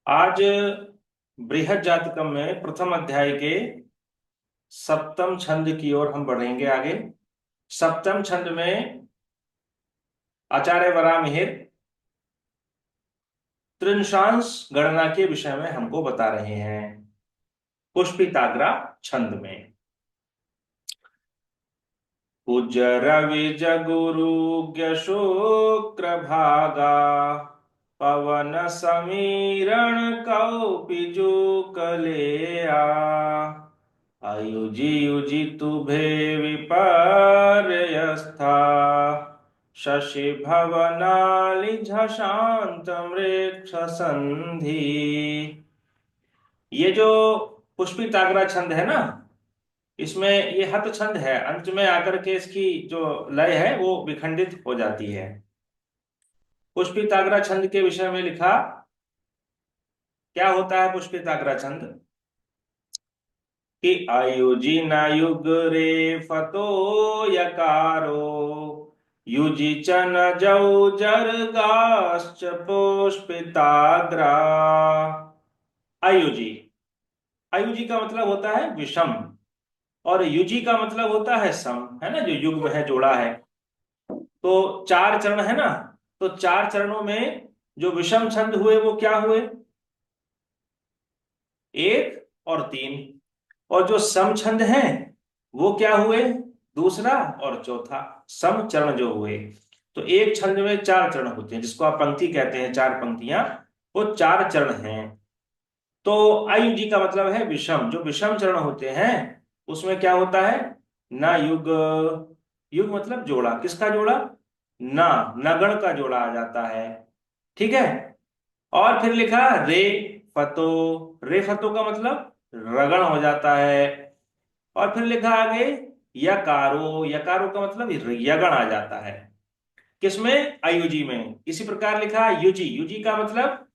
आज बृहद जातकम में प्रथम अध्याय के सप्तम छंद की ओर हम बढ़ेंगे आगे। सप्तम छंद में आचार्य वराहमिहिर त्रिंशांश गणना के विषय में हमको बता रहे हैं। पुष्पिताग्रा छंद में पूज्य रवि जगुरुज्ञ शुक्र भागा पवन समीरण कौपिजु कलेया आयुजी युजी तुभे विपर्यस्था शशि भवनाली झशांत मृक्ष संधि। ये जो पुष्पिताग्रा छंद है ना, इसमें ये हत छंद है। अंत में आकर के इसकी जो लय है वो विखंडित हो जाती है। पुष्पिताग्रा छंद के विषय में लिखा, क्या होता है पुष्पिताग्रा छंद कि आयुजी नायुग रे फतो यकारो युजी चन जौ जर्गाश्च पुष्पिताग्रा। आयुजी, आयुजी का मतलब होता है विषम, और युजी का मतलब होता है सम, है ना, जो युग्म है, जोड़ा है। तो चार चरण है ना, तो चार चरणों में जो विषम छंद हुए वो क्या हुए, एक और तीन। और जो सम छंद हैं वो क्या हुए, दूसरा और चौथा। सम चरण जो हुए, तो एक छंद में चार चरण होते हैं, जिसको आप पंक्ति कहते हैं, चार पंक्तियां, वो चार चरण हैं। तो आयुजी का मतलब है विषम। जो विषम चरण होते हैं उसमें क्या होता है, ना युग, युग मतलब जोड़ा, किसका जोड़ा, ना नगण का जोड़ा आ जाता है। ठीक है। और फिर लिखा रे फतो, रे फतो का मतलब रगड़ हो जाता है। और फिर लिखा आगे यकारो, यकारो का मतलब यगण आ जाता है। किसमें, आयुजी में। इसी प्रकार लिखा युजी, युजी का मतलब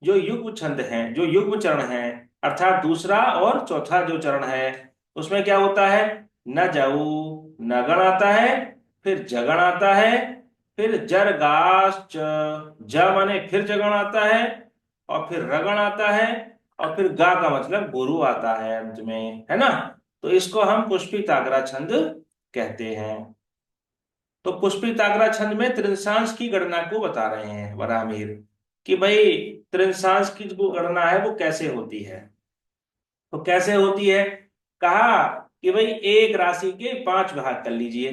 जो युग्म छंद है, जो युग्म चरण है, अर्थात दूसरा और चौथा जो चरण है, उसमें क्या होता है, न जाऊ, नगण आता है, फिर जगण आता है, फिर जरगाश्च, ज माने फिर जगण आता है, और फिर रगण आता है, और फिर गा का मतलब गुरु आता है अंत में, है ना। तो इसको हम पुष्पिताग्रा छंद कहते हैं। तो पुष्पिताग्रा छंद में त्रिंशांश की गणना को बता रहे हैं वराहमिहिर कि भाई त्रिंशांश की जो गणना है वो कैसे होती है। तो कैसे होती है, कहा कि भाई एक राशि के पांच भाग कर लीजिए।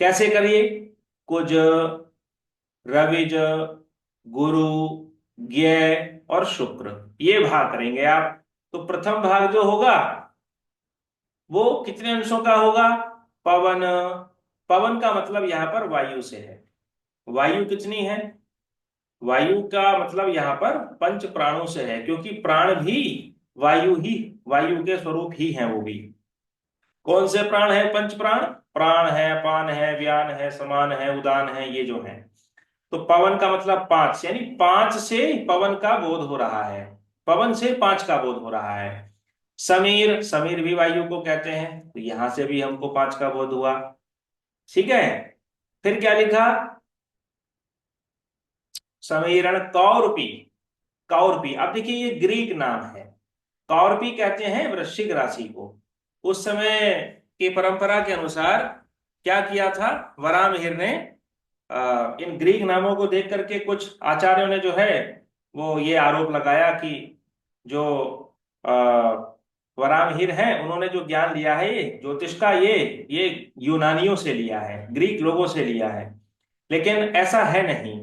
कैसे करिए, कुज, रविज, गुरु, ज्ञ और शुक्र, ये भाग करेंगे आप। तो प्रथम भाग जो होगा वो कितने अंशों का होगा, पवन। पवन का मतलब यहां पर वायु से है। वायु कितनी है, वायु का मतलब यहां पर पंच प्राणों से है, क्योंकि प्राण भी वायु ही, वायु के स्वरूप ही है वो भी। कौन से प्राण है, पंच प्राण, प्राण है, अपान है, व्यान है, समान है, उदान है, ये जो है। तो पवन का मतलब पांच, यानी पांच से पवन का बोध हो रहा है, पवन से पांच का बोध हो रहा है। समीर, समीर भी वायु को कहते हैं, तो यहां से भी हमको पांच का बोध हुआ। ठीक है। फिर क्या लिखा, समीरण कौरपी, कौरपी, अब देखिए ये ग्रीक नाम है। कौरपी कहते हैं वृश्चिक राशि को। उस समय की परंपरा के अनुसार क्या किया था, वराहमिहिर ने इन ग्रीक नामों को देख करके कुछ आचार्यों ने जो है वो ये आरोप लगाया कि जो अ, वराहमिहिर हैं उन्होंने जो ज्ञान लिया है, ये ज्योतिष का, ये यूनानियों से लिया है, ग्रीक लोगों से लिया है। लेकिन ऐसा है नहीं।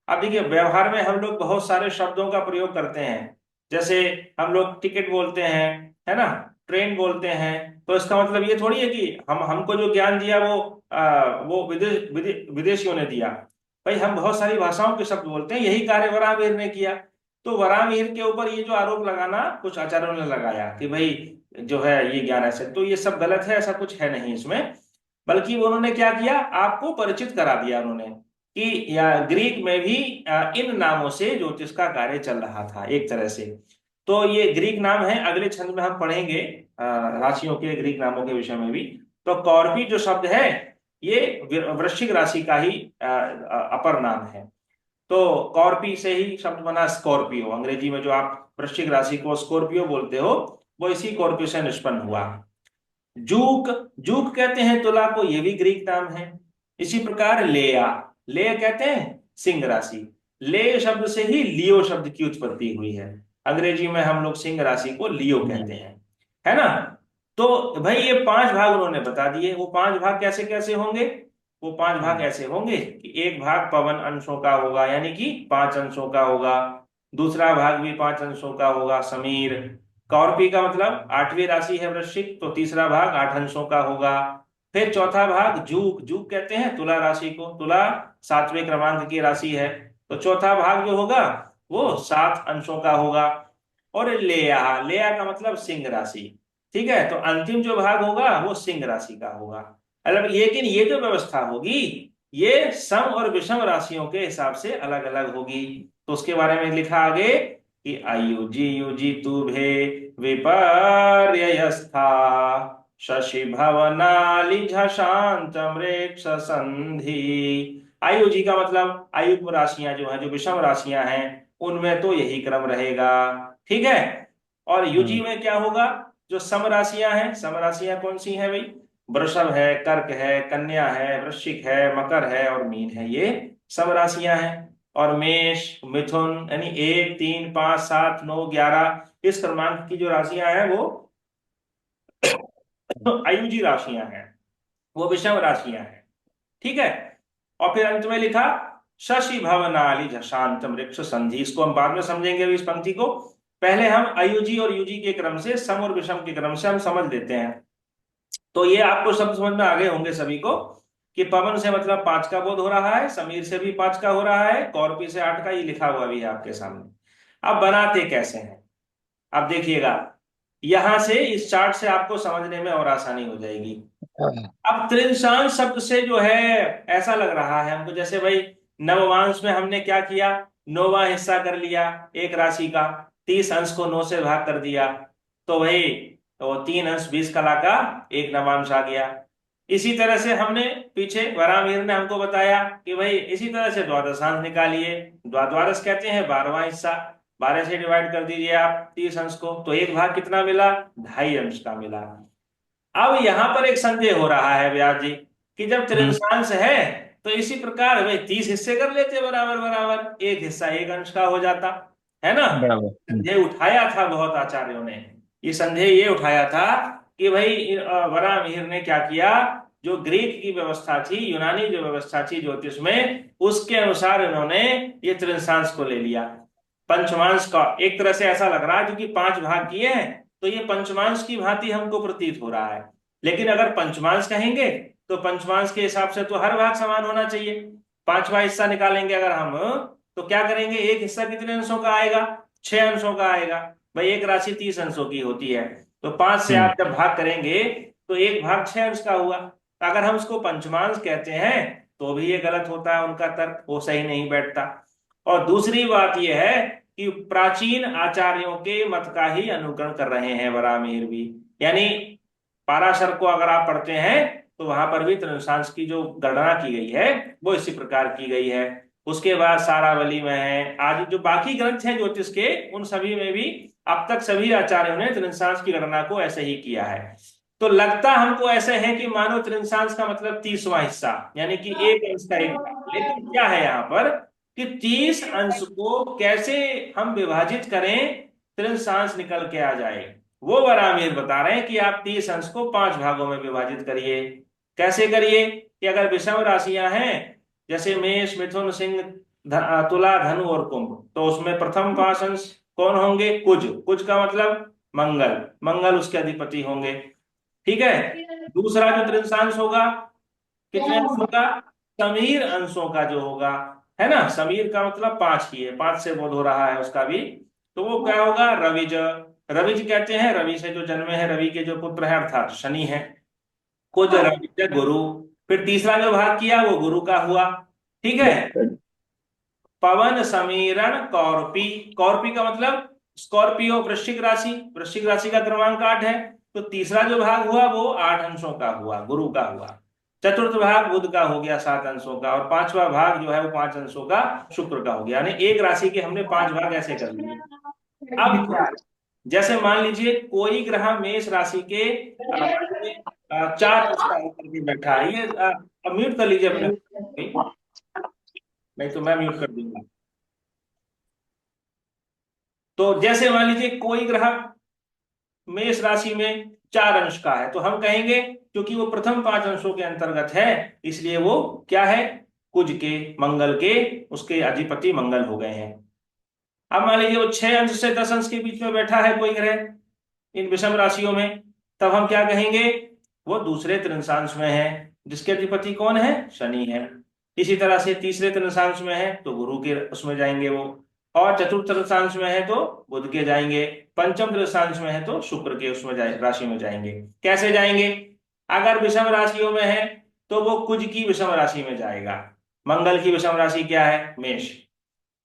अब देखिए व्यवहार में हम लोग बहुत सारे शब्दों का प्रयोग करते हैं। जैसे हम लोग टिकट बोलते हैं, है ना, ट्रेन बोलते हैं। तो इसका मतलब ये थोड़ी है कि हम हमको जो ज्ञान दिया वो विदेशियों ने दिया। भाई हम बहुत सारी भाषाओं के शब्द बोलते हैं, यही कार्य वराहमिहिर ने किया। तो वराहमिहिर के ऊपर ये जो आरोप लगाना कुछ आचार्यों ने लगाया कि भाई जो है ये ज्ञान ऐसे, तो ये सब गलत है, ऐसा कुछ है नहीं इसमें। बल्कि उन्होंने क्या किया, आपको परिचित करा दिया उन्होंने कि या ग्रीक में भी इन नामों से ज्योतिष का कार्य चल रहा था एक तरह से। तो ये ग्रीक नाम है, अगले छंद में हम पढ़ेंगे राशियों के ग्रीक नामों के विषय में भी। तो कौरवी जो शब्द है ये वृश्चिक राशि का ही अपर नाम है। तो कॉर्पी से ही शब्द बना स्कॉर्पियो। अंग्रेजी में जो आप वृश्चिक राशि को स्कॉर्पियो बोलते हो, वो इसी कॉर्पियो से निष्पन्न हुआ। जूक, जूक कहते हैं तुला को, ये भी ग्रीक नाम है। इसी प्रकार लेया, ले कहते हैं सिंह राशि। ले शब्द से ही लियो शब्द की उत्पत्ति हुई है। अंग्रेजी में हम लोग सिंह राशि को लियो कहते हैं, है ना। तो भाई ये 5 भाग उन्होंने बता दिए। वो 5 भाग कैसे कैसे होंगे? वो 5 भाग ऐसे होंगे कि एक भाग पवन अंशों का होगा, यानी कि 5 अंशों का होगा। दूसरा भाग भी 5 अंशों का होगा, समीर। कॉर्पी का मतलब 8वीं राशि है वृश्चिक, तो तीसरा भाग 8 अंशों का होगा। फिर चौथा भाग जूक, जूक कहते हैं तुला राशि को, तुला 7वें क्रमांक की राशि है, तो चौथा भाग जो होगा वो 7 अंशों का होगा। और लेया, लेया का मतलब सिंह राशि। ठीक है, तो अंतिम जो भाग होगा वो सिंह राशि का होगा। मतलब लेकिन ये जो व्यवस्था होगी ये सम और विषम राशियों के हिसाब से अलग अलग होगी। तो उसके बारे में लिखा आगे कि आयुजी युजी तुभे विपर्ययस्था शशि भवनाली झशांत मृक्ष संधि। आयुजी का मतलब आयुग्म राशियां जो है, जो विषम राशियां हैं, उनमें तो यही क्रम रहेगा। ठीक है। और युजी में क्या होगा? जो सम राशियां हैं, सम राशियां कौन सी हैं भाई? वृषभ है, कर्क है, कन्या है, वृश्चिक है, मकर है और मीन है, ये सम राशियां हैं। और मेष, मिथुन, यानी 1 3 5 7 9 11, इस क्रमांक की जो राशियां हैं वो आयुजी राशियां हैं, वो विषम राशियां हैं। ठीक है। और फिर अंत में लिखा शशि भवनाली झशांत वृक्ष संधि। इसको हम बाद में समझेंगे अभी इस पंक्ति को। पहले हम आयुजी और युजी के क्रम से, सम और विषम के क्रम से हम समझ लेते हैं। तो ये आपको सब समझ में आ गए होंगे सभी को कि पवन से मतलब 5 का बोध हो रहा है, समीर से भी 5 का हो रहा है, कॉर्पी से 8 का, ये लिखा हुआ भी है आपके सामने। अब बनाते कैसे हैं? अब देखिएगा, यहां से इस चार्ट से आपको समझने में और आसानी हो जाएगी। अब त्रिंशांश शब्द से जो है ऐसा लग रहा है हमको जैसे भाई नववांश में हमने क्या किया, 9वां हिस्सा कर लिया एक राशि का, 30 अंश को 9 से भाग कर दिया, तो भाई तो 3 अंश 20 कला का एक नवांश आ गया। इसी तरह से हमने पीछे वरामिहिर ने हमको बताया कि भाई इसी तरह से द्वादशांश निकालिए। द्वादश कहते हैं 12वां हिस्सा, 12 से डिवाइड कर दीजिए आप 30 अंश को, तो एक भाग कितना मिला? 2.5 अंश का मिला। अब यहां पर एक संदेह हो रहा है व्यास जी कि जब त्रिंशांश है तो इसी प्रकार वे 30 हिस्से कर लेते बराबर बराबर, एक हिस्सा एक अंश का हो जाता, है ना। बराबर। संदेह उठाया था बहुत आचार्यों ने। ये संदेह ये उठाया था कि भाई वराहमिहिर ने क्या किया, जो ग्रीक की व्यवस्था थी, यूनानी जो व्यवस्था थी ज्योतिष में, उसके अनुसार इन्होंने ये त्रिंशांश को ले लिया। पंचमांश का एक तरह से ऐसा लग रहा है क्योंकि 5 भाग किए हैं, तो ये पंचमांश की भांति हमको प्रतीत हो रहा है। लेकिन अगर पंचमांश कहेंगे तो पंचमांश के हिसाब से तो हर भाग समान होना चाहिए। 5वां हिस्सा निकालेंगे अगर हम, तो क्या करेंगे, एक हिस्सा कितने अंशों का आएगा? 6 अंशों का आएगा। भाई एक राशि 30 अंशों की होती है, तो 5 से आप जब भाग करेंगे तो एक भाग 6 अंश का हुआ। अगर हम उसको पंचमांश कहते हैं तो भी ये गलत होता है, उनका तर्क वो सही नहीं बैठता। और दूसरी बात यह है कि प्राचीन आचार्यों के मत का ही अनुकरण कर रहे हैं वराहमिहिर भी। यानी पाराशर को अगर आप पढ़ते हैं तो वहां पर भी त्रिंशांश की जो गणना की गई है वो इसी प्रकार की गई है। उसके बाद सारावली में है, आज जो बाकी ग्रंथ हैं ज्योतिष के, उन सभी में भी अब तक सभी आचार्यों ने त्रिंशांश की गणना को ऐसे ही किया है। तो लगता हमको ऐसे है कि मानो त्रिंशांश का मतलब 30वां हिस्सा, यानी कि एक अंश का एक भाग। लेकिन क्या है यहाँ पर कि 30 अंश को कैसे हम विभाजित करें त्रिंशांश निकल के आ जाए, वो वराहमिहिर बता रहे हैं कि आप 30 अंश को 5 भागों में विभाजित करिए। कैसे करिए कि अगर विषम राशियां हैं जैसे मेष, मिथुन, सिंह, तुला, धनु और कुंभ, तो उसमें प्रथम 5 अंश कौन होंगे? कुज, कुज का मतलब मंगल, मंगल उसके अधिपति होंगे। ठीक है। दूसरा जो त्रिंशांश होगा कितने अंशों का? समीर अंशों का जो होगा, है ना। समीर का मतलब 5 ही है, 5 से बोध हो रहा है उसका भी, तो वो क्या होगा? रविज, रविज कहते हैं रवि से जो जन्मे हैं, रवि के जो पुत्र है अर्थात शनि है। कुज, रविज, गुरु। फिर तीसरा जो भाग किया वो गुरु का हुआ। ठीक है। पवन समीरण कौरपी, कौरपी का मतलब स्कॉर्पियो, वृश्चिक राशि, वृश्चिक राशि का क्रमांक 8 है, तो तीसरा जो भाग हुआ वो 8 अंशों का हुआ, गुरु का हुआ। चतुर्थ भाग बुध का हो गया 7 अंशों का, और पांचवा भाग जो है वो 5 अंशों का शुक्र का हो गया। यानी एक राशि के हमने 5 भाग ऐसे कर लिए। अब क्या, जैसे मान लीजिए कोई ग्रह मेष राशि के 4 अंश का करके बैठा है, ये अब म्यूट कर लीजिए अपने, नहीं तो मैं म्यूट कर दूंगा। तो जैसे मान लीजिए कोई ग्रह मेष राशि में 4 अंश का है, तो हम कहेंगे क्योंकि वो प्रथम 5 अंशों के अंतर्गत है, इसलिए वो क्या है, कुज के, मंगल के, उसके अधिपति मंगल हो गए हैं। अब मान लीजिए वो 6 अंश से 10 अंश के बीच में बैठा है कोई ग्रह इन विषम राशियों में, तब हम क्या कहेंगे, वो दूसरे तृतीयांश में है, जिसके अधिपति कौन है, शनि है। इसी तरह से तीसरे तृतीयांश में है तो गुरु के उसमें जाएंगे वो, और चतुर्थ तृतीयांश में है तो बुध के जाएंगे, पंचम तृतीयांश में है तो शुक्र के उसमें राशि में जाएंगे। कैसे जाएंगे, अगर विषम राशियों में है तो वो कुज की विषम राशि में जाएगा। मंगल की विषम राशि क्या है, मेष।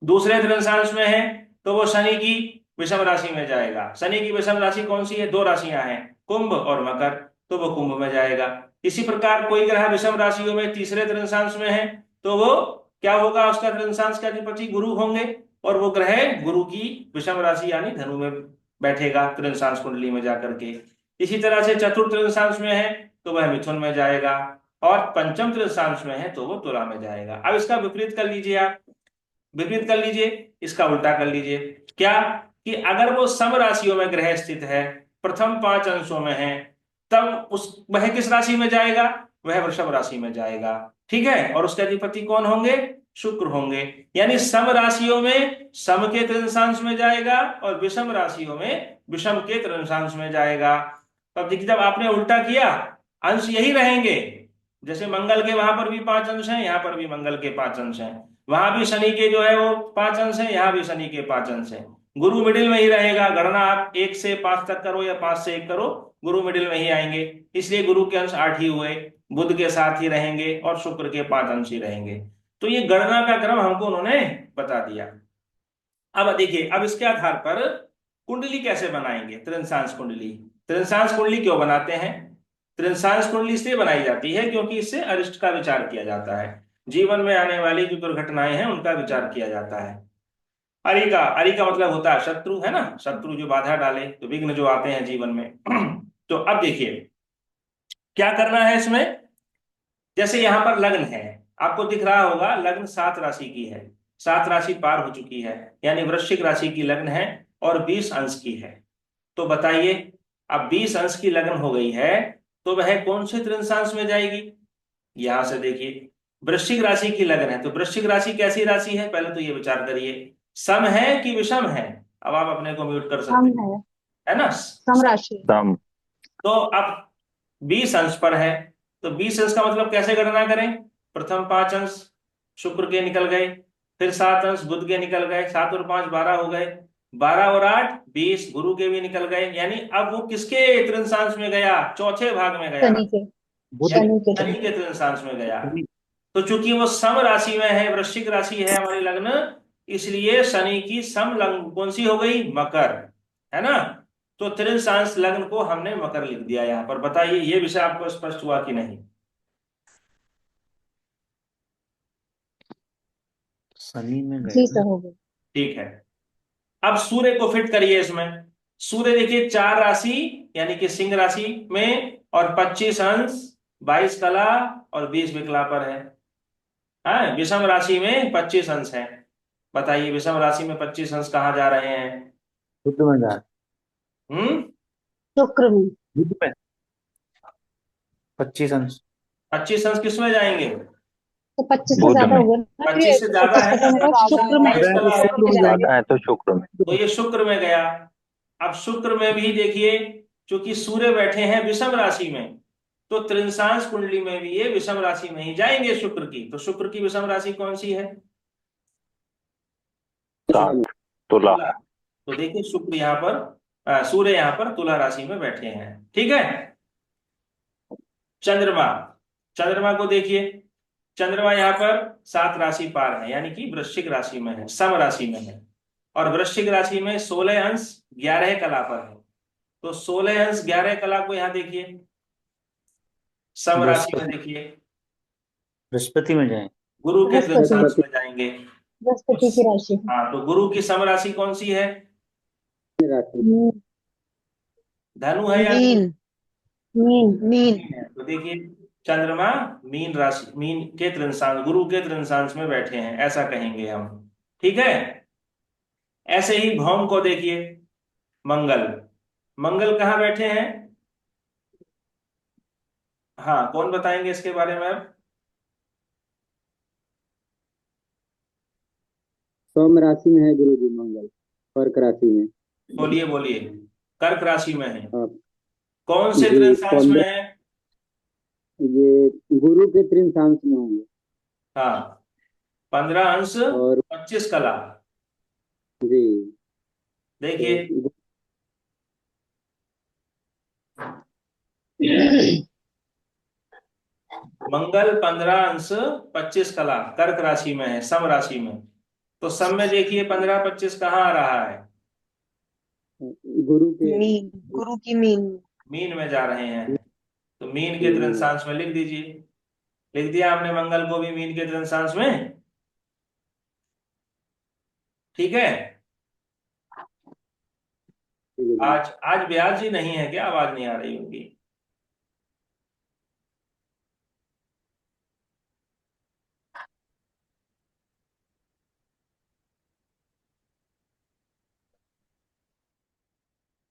दूसरे तृतीयांश में है तो वो शनि की विषम राशि में जाएगा। शनि की विषम राशि कौन सी है, 2 राशियां हैं, कुंभ और मकर, तो वो कुंभ में जाएगा। इसी प्रकार कोई ग्रह विषम राशियों में तीसरे तृतीयांश में है तो वो क्या होगा, उसका तृतीयांश का अधिपति गुरु होंगे, और वो ग्रह गुरु की विषम राशि यानी धनु में बैठेगा तृतीयांश कुंडली में जाकर के। इसी तरह से चतुर्थ तृतीयांश में है तो वह मिथुन में जाएगा, और पंचम तृतीयांश में है तो वो तुला में जाएगा। अब इसका विपरीत कर लीजिए आप, विपरीत कर लीजिए, इसका उल्टा कर लीजिए। क्या, कि अगर वो सम राशियों में ग्रह स्थित है, प्रथम 5 अंशों में है, तब उस वह किस राशि में जाएगा, वह वृषभ राशि में जाएगा। ठीक है, और उसके अधिपति कौन होंगे, शुक्र होंगे। यानी सम राशियों में सम के तृतीयांश में जाएगा, और विषम राशियों में विषम के तृतीयांश में जाएगा। तब देखिए, जब आपने उल्टा किया अंश यही रहेंगे, जैसे मंगल के वहां पर भी 5 अंश हैं, यहाँ पर भी मंगल के 5 अंश हैं, वहां भी शनि के जो है वो 5 अंश है, यहाँ भी शनि के 5 अंश है। गुरु मिडिल में ही रहेगा, गणना आप 1 से 5 तक करो या 5 से 1 करो, गुरु मिडिल में ही आएंगे, इसलिए गुरु के अंश 8 ही हुए, बुध के साथ ही रहेंगे और शुक्र के 5 अंश ही रहेंगे। तो ये गणना का क्रम हमको उन्होंने बता दिया। अब देखिए, अब इसके आधार पर कुंडली कैसे बनाएंगे, त्रिंशांश कुंडली। त्रिंशांश कुंडली क्यों बनाते हैं, त्रिंशांश कुंडली इसलिए बनाई जाती है क्योंकि इससे अरिष्ट का विचार किया जाता है, जीवन में आने वाली जो दुर्घटनाएं हैं उनका विचार किया जाता है। अरि का मतलब होता है शत्रु, है ना, शत्रु जो बाधा डाले, तो विघ्न जो आते हैं जीवन में। तो अब देखिए क्या करना है इसमें, जैसे यहां पर लग्न है, आपको दिख रहा होगा लग्न 7 राशि की है, 7 राशि पार हो चुकी है, यानी वृश्चिक राशि की लग्न है और 20 अंश की है। तो बताइए, अब 20 अंश की लग्न हो गई है तो वह कौन से तृतीयांश में जाएगी, यहां से देखिए वृश्चिक राशि की लगन है, तो वृश्चिक राशि कैसी राशि है, पहले तो ये विचार करिए, सम है कि विषम है। अब आप अपने को म्यूट कर सकते हैं, है ना, सम राशि। सम। तो अब 20 अंश पर है, तो 20 अंश का मतलब कैसे गणना करें, प्रथम 5 अंश शुक्र के निकल गए, फिर 7 अंश बुध के निकल गए, 7 और 5 12 हो गए, 12 और 8 20 गुरु के भी निकल गए, यानी अब वो किसके तृतीयांश में गया, चौथे भाग में गया, शनि के। यानी शनि के शनि के तृतीयांश में गया। तो चूंकि वो सम राशि में है, वृश्चिक राशि है हमारी लग्न, इसलिए शनि की सम लग्न कौन सी हो गई, मकर, है ना। तो तृतीयांश लग्न को हमने मकर लिख दिया यहाँ पर। बताइए ये विषय आपको स्पष्ट हुआ कि नहीं, शनि में जी गए सर, हो गए। ठीक है। अब सूर्य को फिट करिए इसमें। सूर्य देखिए 4 राशि यानी कि सिंह राशि में, और 25 अंश 22 कला और 20 विकला पर है। हाँ, विषम राशि में 25 अंश है। बताइए विषम राशि में 25 अंश कहाँ जा रहे हैं, बुध में जा, हम्म, शुक्र में। बुध में 25 अंश, 25 अंश किस में जाएंगे, तो 25 से बुध ज्यादा में, हो गया ना, 25 से ज्यादा 25 है खत्म ना, होगा, 25 शुक्र में। 22 कला है, शुक्र में ज्यादा है तो शुक्र में। तो ये शुक्र में गया। अब शुक्र में भी देखिए, क्योंकि सूर्य बैठे हैं विषम राशि में, तो त्रिंशांश कुंडली में भी ये विषम राशि में ही जाएंगे शुक्र की। तो शुक्र की विषम राशि कौन सी है, सात, तुला। तुला। तो देखिए शुक्र यहाँ पर सूर्य यहाँ पर तुला राशि में बैठे हैं, ठीक है। चंद्रमा, चंद्रमा को देखिए, चंद्रमा यहाँ पर 7 राशि पार है, यानी कि वृश्चिक राशि में है, सम राशि में है, और वृश्चिक राशि में 16 अंश 11 कला पर है। तो 16 अंश 11 कला को यहाँ देखिए, सम राशि में देखिए, बृहस्पति में जाए। गुरु के बृहस्पति। दृढ़ में जाएंगे। बृहस्पति की राशि है। हाँ, तो गुरु की सम राशि कौन सी है? मीन। धनु है या मीन? मीन। मीन। मीन है। तो देखिए, चंद्रमा मीन राशि, मीन के तृणांश, गुरु के तृणांश में बैठे हैं, ऐसा कहेंगे हम। ठीक है। ऐसे ही भौम को देखिए, मंगल। मंगल कहाँ बैठे हैं? हाँ, कौन बताएंगे इसके बारे में अब? सोम राशि में है गुरु जी मंगल, कर्क राशि में। बोलिए बोलिए। कर्क राशि में है। हाँ कौन से जी, तृणांश में है? ये गुरु के तृणांश में होंगे। हाँ, 15 अंश और 25 कला। जी देखिए, तो मंगल 15 अंश 25 कला कर्क राशि में है, सम राशि में। तो सम में देखिए 15-25 कहाँ आ रहा है? गुरु के मीन। गुरु की मीन। मीन में जा रहे हैं। तो मीन के तृणांश में लिख दीजिए। लिख दिया आपने मंगल को भी मीन के तृणांश में। ठीक है। आज आज ब्याज जी नहीं है क्या? आवाज नहीं आ रही होगी।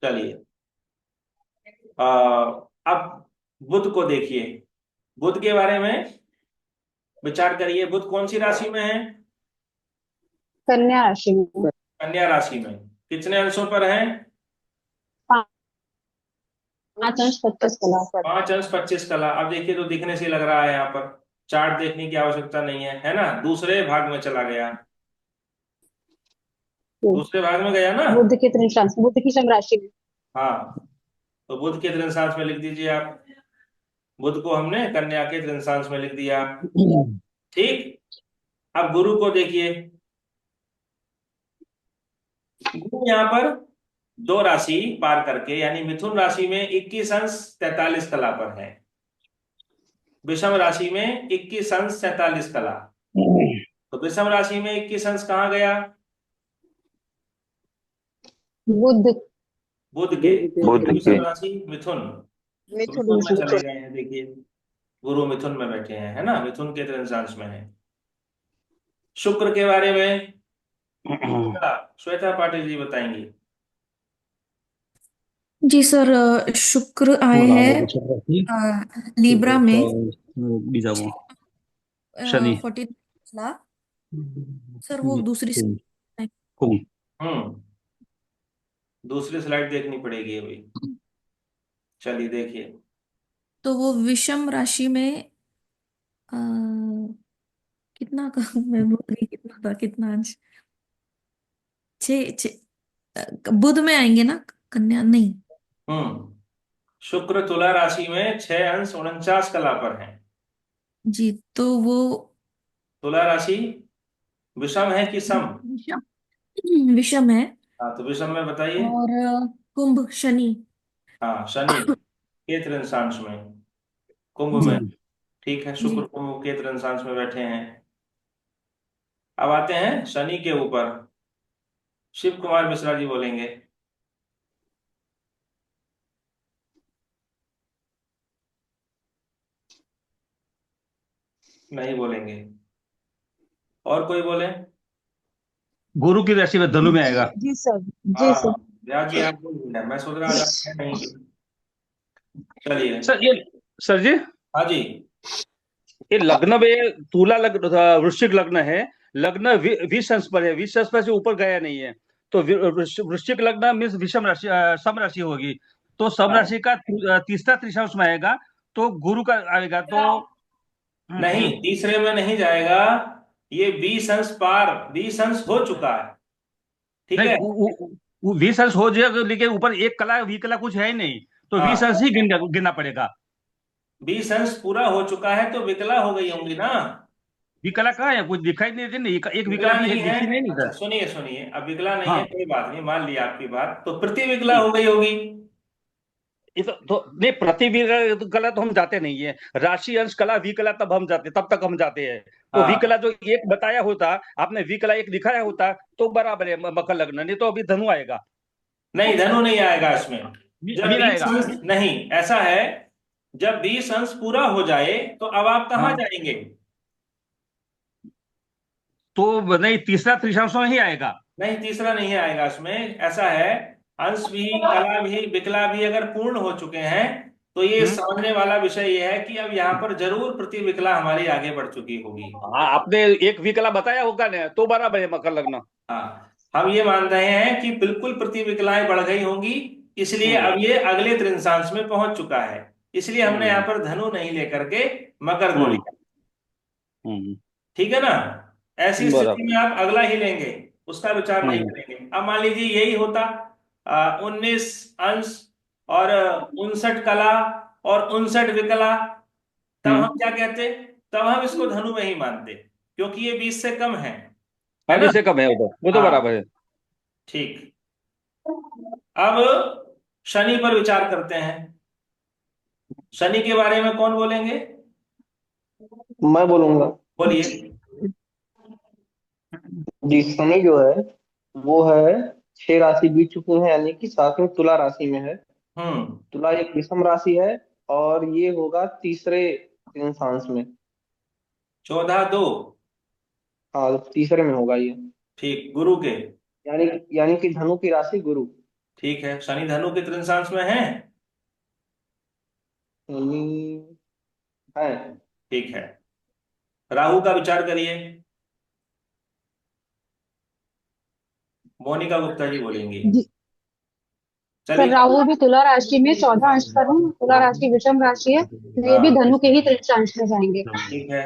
चलिए, अब बुध को देखिए। बुध के बारे में विचार करिए। बुध कौन सी राशि में है? कन्या राशि में। कन्या राशि में। कितने अंशों पर है? 5 अंश 25 कला पर। 5 अंश 25 कला। अब देखिए, तो दिखने से लग रहा है, यहाँ पर चार्ट देखने की आवश्यकता नहीं है ना? दूसरे भाग में चला गया। दूसरे भाग में गया ना? बुध के तृणांश, बुध की सम राशि में। हाँ, तो बुध के तृणांश में लिख दीजिए आप। बुध को हमने कन्या के तृणांश में लिख दिया। ठीक। अब गुरु को देखिए। गुरु यहाँ पर 2 राशि पार करके, यानी मिथुन राशि में 21 अंश 43 कला पर है। विषम राशि में 21 अंश 47 कला। तो विषम राशि में 21 अंश कहाँ गया? बुध। बुध के। बुध के। विषम राशि मिथुन। तो मिथुन। मिथुन में चले गए हैं। देखिए, गुरु मिथुन में बैठे हैं, है ना? मिथुन के तृणांश में है। शुक्र के बारे में श्वेता पाटिल जी बताएंगी। जी सर, शुक्र आए हैं लीब्रा में शनि। 14 सर, वो दूसरी हम्म दूसरी स्लाइड देखनी पड़ेगी अभी। चलिए देखिए। तो वो विषम राशि में अ, कितना का मैं भूल गई, कितना था, कितना अंश? बुध में आएंगे ना? कन्या नहीं। शुक्र तुला राशि में 6 अंश 49 कला पर है। जी, तो वो तुला राशि विषम है कि सम? विषम विषम है। हाँ, तो विषम में बताइए। और कुंभ शनि। हाँ, शनि के तृणांश में, कुंभ में। ठीक है, शुक्र जी कुंभ के तृणांश में बैठे हैं। अब आते हैं शनि के ऊपर। शिव कुमार मिश्रा जी बोलेंगे। नहीं बोलेंगे। और कोई बोले? गुरु की राशि में धनु में आएगा। जी सर। जी हाँ, सर। ब्याज जी आप बोल, मैं सोच रहा था नहीं। चलिए। सर जी, हाँ जी। ये लग्न में तुला लग्न, वृश्चिक लग्न है। लग्न 20 अंश पर है, 20 अंश पर से ऊपर गया नहीं है। तो वृश्चिक लग्न मीन्स विषम राशि, सम राशि होगी। तो सम हाँ। राशि का तीसरा त्रिशांश में आएगा, तो गुरु का आएगा। तो नहीं, तीसरे में नहीं जाएगा। ये 20 अंश पार, 20 अंश हो चुका है। ठीक नहीं, है। 20 अंश हो जाएगा, लेकिन ऊपर एक कला विकला कुछ है ही नहीं, तो 20 हाँ, अंश ही गिनना पड़ेगा। 20 अंश पूरा हो चुका है तो विकला हो गई होंगी ना? विकला कहाँ है? कुछ दिखाई नहीं देती, नहीं एक विकला विकला भी है, नहीं है। दिखी नहीं अच्छा, सर। सुनिए सुनिए, अब विकला नहीं है, हाँ, कोई बात नहीं, मान लिया आपकी बात। तो प्रति विकला हो गई होगी। तो नहीं, प्रति विकला तो हम जाते नहीं है, राशि अंश कला विकला तब हम जाते, तब तक हम जाते हैं। तो हाँ विकला जो एक बताया होता, आपने विकला एक दिखाया होता तो बराबर है मकर लग्न, नहीं तो अभी धनु आएगा। नहीं, धनु नहीं आएगा इसमें। जब अभी 20 आएगा। अंश नहीं, ऐसा है, जब 20 अंश पूरा हो जाए तो अब आप कहाँ हाँ। जाएंगे? तो नहीं, तीसरा त्रिशांश में ही आएगा। नहीं, तीसरा नहीं आएगा इसमें। ऐसा है, अंश भी, कला भी, विकला भी अगर पूर्ण हो चुके हैं तो ये समझने वाला विषय ये है कि अब यहाँ पर जरूर प्रतिविकला हमारी आगे बढ़ चुकी होगी। हाँ, आपने एक विकला बताया होगा ना, तो बराबर है मकर लग्न। हाँ, हम ये मान रहे हैं कि बिल्कुल प्रतिविकलाएं बढ़ गई होंगी, इसलिए अब ये अगले त्रिंशांश में पहुंच चुका है। इसलिए हमने यहाँ पर धनु नहीं लेकर के मकर को लिया। ठीक है ना? ऐसी स्थिति बराबर। में आप अगला ही लेंगे, उसका विचार नहीं करेंगे। अब मान लीजिए यही होता 19 अंश और 59 कला और 59 विकला, तब हम क्या कहते? तब हम इसको धनु में ही मानते, क्योंकि ये 20 से कम है ना? अभी से कम है वो तो हाँ, बराबर है। ठीक। अब शनि पर विचार करते हैं। शनि के बारे में कौन बोलेंगे? मैं बोलूंगा। बोलिए। जी, शनि जो है वो है 6 राशि बीत चुकी है, यानी कि 7वीं तुला राशि में है। हम्म। तुला एक विषम राशि है और ये होगा तीसरे इंसांश में। 14/2। हाँ, तीसरे में होगा ये। ठीक, गुरु के। यानी यानी कि धनु की राशि गुरु। ठीक है, शनि धनु के त्रिंशांश में है। शनि है। ठीक है, राहु का विचार करिए। मोनिका गुप्ता जी बोलेंगी। जी, सर चलिए। राहु भी तुला राशि में 14 अंश पर है। तुला राशि विषम राशि है, तो ये भी हाँ, धनु के ही तृतीयांश में जाएंगे। ठीक है।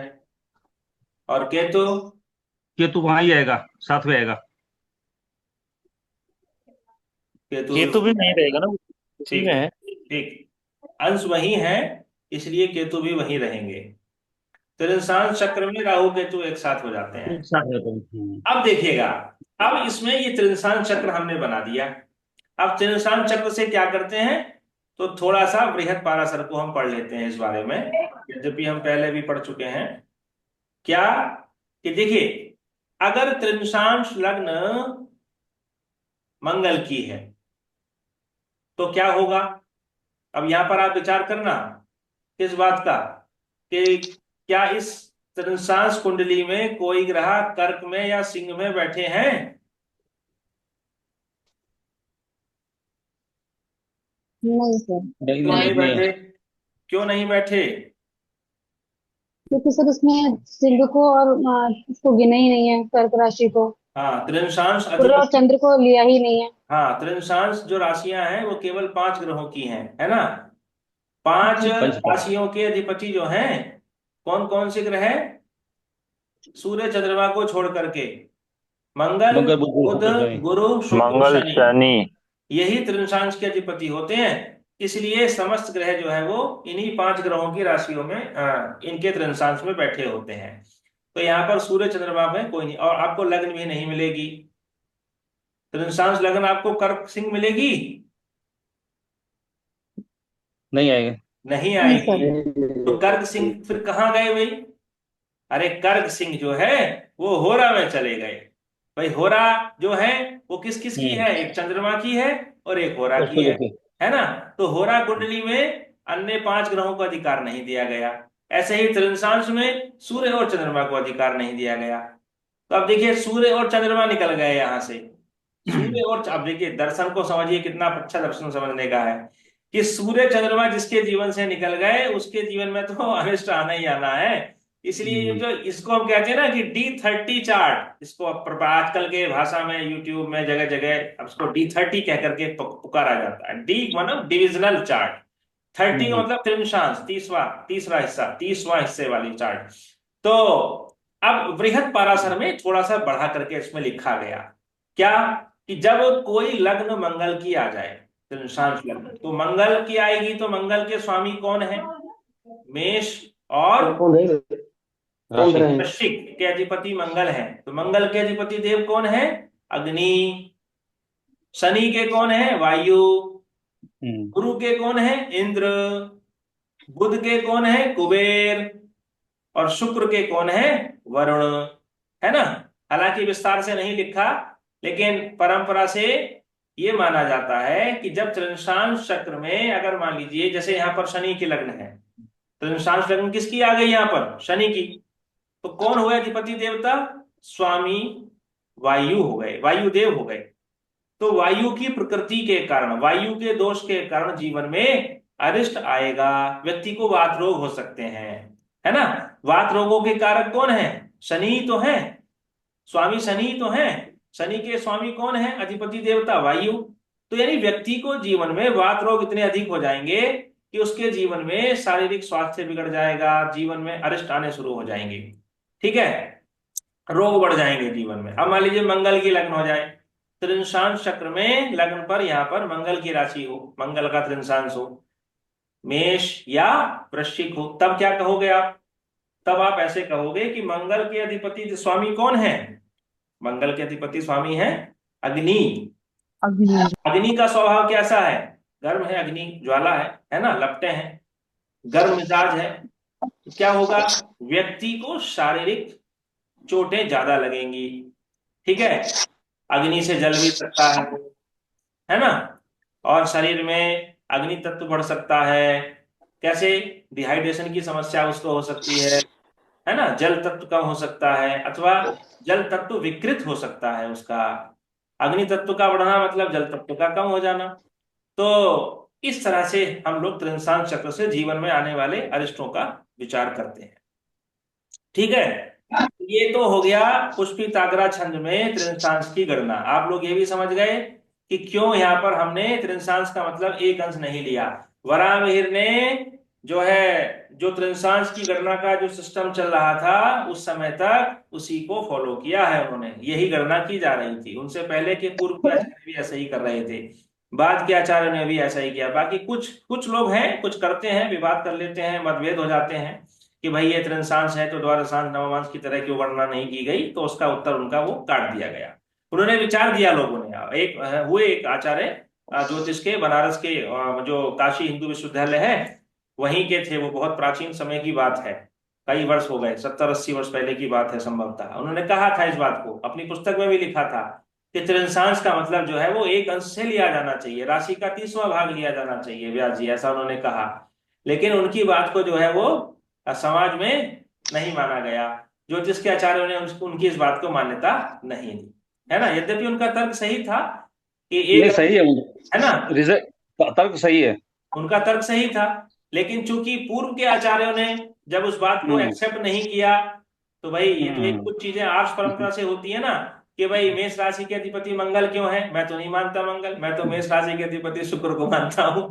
और केतु? केतु वहां ही आएगा, साथ में आएगा। केतु केतु भी नहीं रहेगा ना, उसी ठीक में है, है। ठीक। अंश वही है, इसलिए केतु भी वहीं रहेंगे। त्रिंशांश चक्र में राहु केतु एक साथ हो जाते हैं। एक साथ रहते हैं। अब देखिएगा, अब इसमें ये त्रिंशांश चक्र हमने बना दिया। अब त्रिंशांश चक्र से क्या करते हैं? तो थोड़ा सा बृहद पाराशर को हम पढ़ लेते हैं इस बारे में, यद्यपि हम पहले भी पढ़ चुके हैं। क्या कि देखिए, अगर त्रिंशांश लग्न मंगल की है तो क्या होगा? अब यहां पर आप विचार करना किस बात का, कि क्या इस त्रिंशांश कुंडली में कोई ग्रह कर्क में या सिंह में बैठे हैं? नहीं सर, क्यों नहीं बैठे? क्यों नहीं बैठे? क्योंकि सर उसमें सिंह को और उसको गिना ही नहीं है, कर्क राशि को। हाँ, त्रिंशांश सूर्य और अधिपति। चंद्र को लिया ही नहीं है। हाँ, त्रिंशांश जो राशियां हैं वो केवल 5 ग्रहों की हैं, है ना? 5 जी, राशियों के अधिपति जो हैं, कौन कौन से ग्रह हैं? सूर्य चंद्रमा को छोड़ करके मंगल, मंगल, बुध, बुध, शनि। गुरु, शुक्र, मंगल शनि, शनि। यही त्रिंशांश के अधिपति होते हैं। इसलिए समस्त ग्रह जो है वो इन्हीं 5 ग्रहों की राशियों में इनके त्रिंशांश में बैठे होते हैं। तो यहाँ पर सूर्य चंद्रमा में कोई नहीं, और आपको लग्न भी नहीं मिलेगी। त्रिंशांश लग्न आपको कर्क सिंह मिलेगी? नहीं आएगा। नहीं नहीं आएगी। तो सर। कर्क सिंह फिर कहाँ गए भाई? अरे कर्क सिंह जो है वो होरा में चले गए। भाई होरा जो है वो किस किस की है? एक चंद्रमा की है और एक होरा की है ना? तो होरा कुंडली में अन्य 5 ग्रहों को अधिकार नहीं दिया गया। ऐसे ही त्रिंशांश में सूर्य और चंद्रमा को अधिकार नहीं दिया गया। तो अब देखिए, सूर्य और चंद्रमा निकल गए यहां से। सूर्य और अब देखिए, दर्शन को समझिए, कितना अच्छा दर्शन समझने का है कि सूर्य चंद्रमा जिसके जीवन से निकल गए उसके जीवन में तो अनिष्ट आना ही आना है। इसलिए ये जो इसको हम कहते हैं ना कि D30 चार्ट, इसको आजकल के भाषा में यूट्यूब में जगह जगह अब इसको D30 कह करके पुकारा जाता है। डी मतलब डिविजनल चार्ट, 30 मतलब त्रिंशांश, तीसरा हिस्सा, 30वां हिस्से वाली चार्ट। तो अब बृहद पाराशर में थोड़ा सा बढ़ा करके इसमें लिखा गया क्या, कि जब कोई लग्न मंगल की आ जाए, त्रिंशांश लग्न, तो मंगल की आएगी तो मंगल के स्वामी कौन है? मेष और कौन है? कौन है? वृश्चिक के अधिपति मंगल है। तो मंगल के अधिपति देव कौन है? अग्नि। शनि के कौन है? वायु। गुरु के कौन है? इंद्र। बुध के कौन है? कुबेर। और शुक्र के कौन है? वरुण। है ना? हालांकि विस्तार से नहीं लिखा, लेकिन परंपरा से ये माना जाता है कि जब त्रिंशांश चक्र में, अगर मान लीजिए जैसे यहाँ पर शनि की लग्न है, त्रिंशांश लग्न किसकी आ गई यहाँ पर? शनि की। तो कौन हुए अधिपति देवता? स्वामी वायु हो गए, वायुदेव हो गए। तो वायु की प्रकृति के कारण, वायु के दोष के कारण जीवन में अरिष्ट आएगा, व्यक्ति को वात रोग हो सकते हैं, है ना? वात रोगों के कारक कौन है? शनि तो है, स्वामी शनि तो है। शनि के स्वामी कौन है? अधिपति देवता वायु। तो यानी व्यक्ति को जीवन में वात रोग इतने अधिक हो जाएंगे कि उसके जीवन में शारीरिक स्वास्थ्य बिगड़ जाएगा, जीवन में अरिष्ट आने शुरू हो जाएंगे, ठीक है, रोग बढ़ जाएंगे जीवन में। अब मान लीजिए मंगल की लग्न हो जाए, त्रिंशांश चक्र में लग्न पर यहाँ पर मंगल की राशि हो, मंगल का त्रिंशांश हो, मेष या वृश्चिक हो, तब क्या कहोगे आप? तब आप ऐसे कहोगे कि मंगल के अधिपति स्वामी कौन है? मंगल के अधिपति स्वामी है अग्नि। अग्नि का स्वभाव कैसा है? गर्म है, अग्नि ज्वाला है ना, लपटे हैं, गर्म मिजाज है। तो क्या होगा? व्यक्ति को शारीरिक चोटें ज्यादा लगेंगी, ठीक है, अग्नि से जल भी सकता है ना, और शरीर में अग्नि तत्व बढ़ सकता है। कैसे? डिहाइड्रेशन की समस्या उसको हो सकती है ना, जल तत्व कम हो सकता है, अथवा जल तत्व विकृत हो सकता है उसका। अग्नि तत्व का बढ़ना मतलब जल तत्व का कम हो जाना। तो इस तरह से हम लोग त्रिंशांश चक्र से जीवन में आने वाले अरिष्टों का विचार करते हैं, ठीक है। ये तो हो गया पुष्पिताग्रा छंद में त्रिंशांश की गणना। आप लोग ये भी समझ गए कि क्यों यहाँ पर हमने त्रिंशांश का मतलब एक अंश नहीं लिया। वराहमिहिर ने जो है, जो त्रिंशांश की गणना का जो सिस्टम चल रहा था उस समय तक उसी को फॉलो किया है उन्होंने, यही गणना की जा रही थी। उनसे पहले के पूर्व के आचार्य भी ऐसा ही कर रहे थे, बाद के आचार्य ने भी ऐसा ही किया। बाकी कुछ लोग हैं, कुछ करते हैं, विवाद कर लेते हैं, मतभेद हो जाते हैं कि भाई ये त्रिंशांश है तो द्वादशांश नवमांश की तरह क्यों गणना नहीं की गई, तो उसका उत्तर उनका वो काट दिया गया। उन्होंने विचार दिया लोगों ने। एक आचार्य ज्योतिष के, बनारस के जो काशी हिंदू विश्वविद्यालय है वहीं के थे, वो बहुत प्राचीन समय की बात है, कई वर्ष हो गए, 70-80 वर्ष पहले की बात है संभवतः। उन्होंने कहा था इस बात को, अपनी पुस्तक में भी लिखा था कि त्रिंशांश का मतलब जो है वो एक अंश से लिया जाना चाहिए, राशि का 30वां भाग लिया जाना चाहिए, व्यास जी, ऐसा उन्होंने कहा। लेकिन उनकी बात को जो है वो समाज में नहीं माना गया, ज्योतिष के आचार्यों ने उनकी इस बात को मान्यता नहीं दी, है ना। यद्यपि उनका तर्क सही था कि एक, सही है ना, तर्क सही है, उनका तर्क सही था। लेकिन चूंकि पूर्व के आचार्यों ने जब उस बात को एक्सेप्ट नहीं किया, तो भाई ये तो एक कुछ चीजें आर्ष परंपरा से होती है ना, कि भाई मेष राशि के अधिपति मंगल क्यों है? मैं तो नहीं मानता मंगल, मैं तो मेष राशि के अधिपति शुक्र को मानता हूं।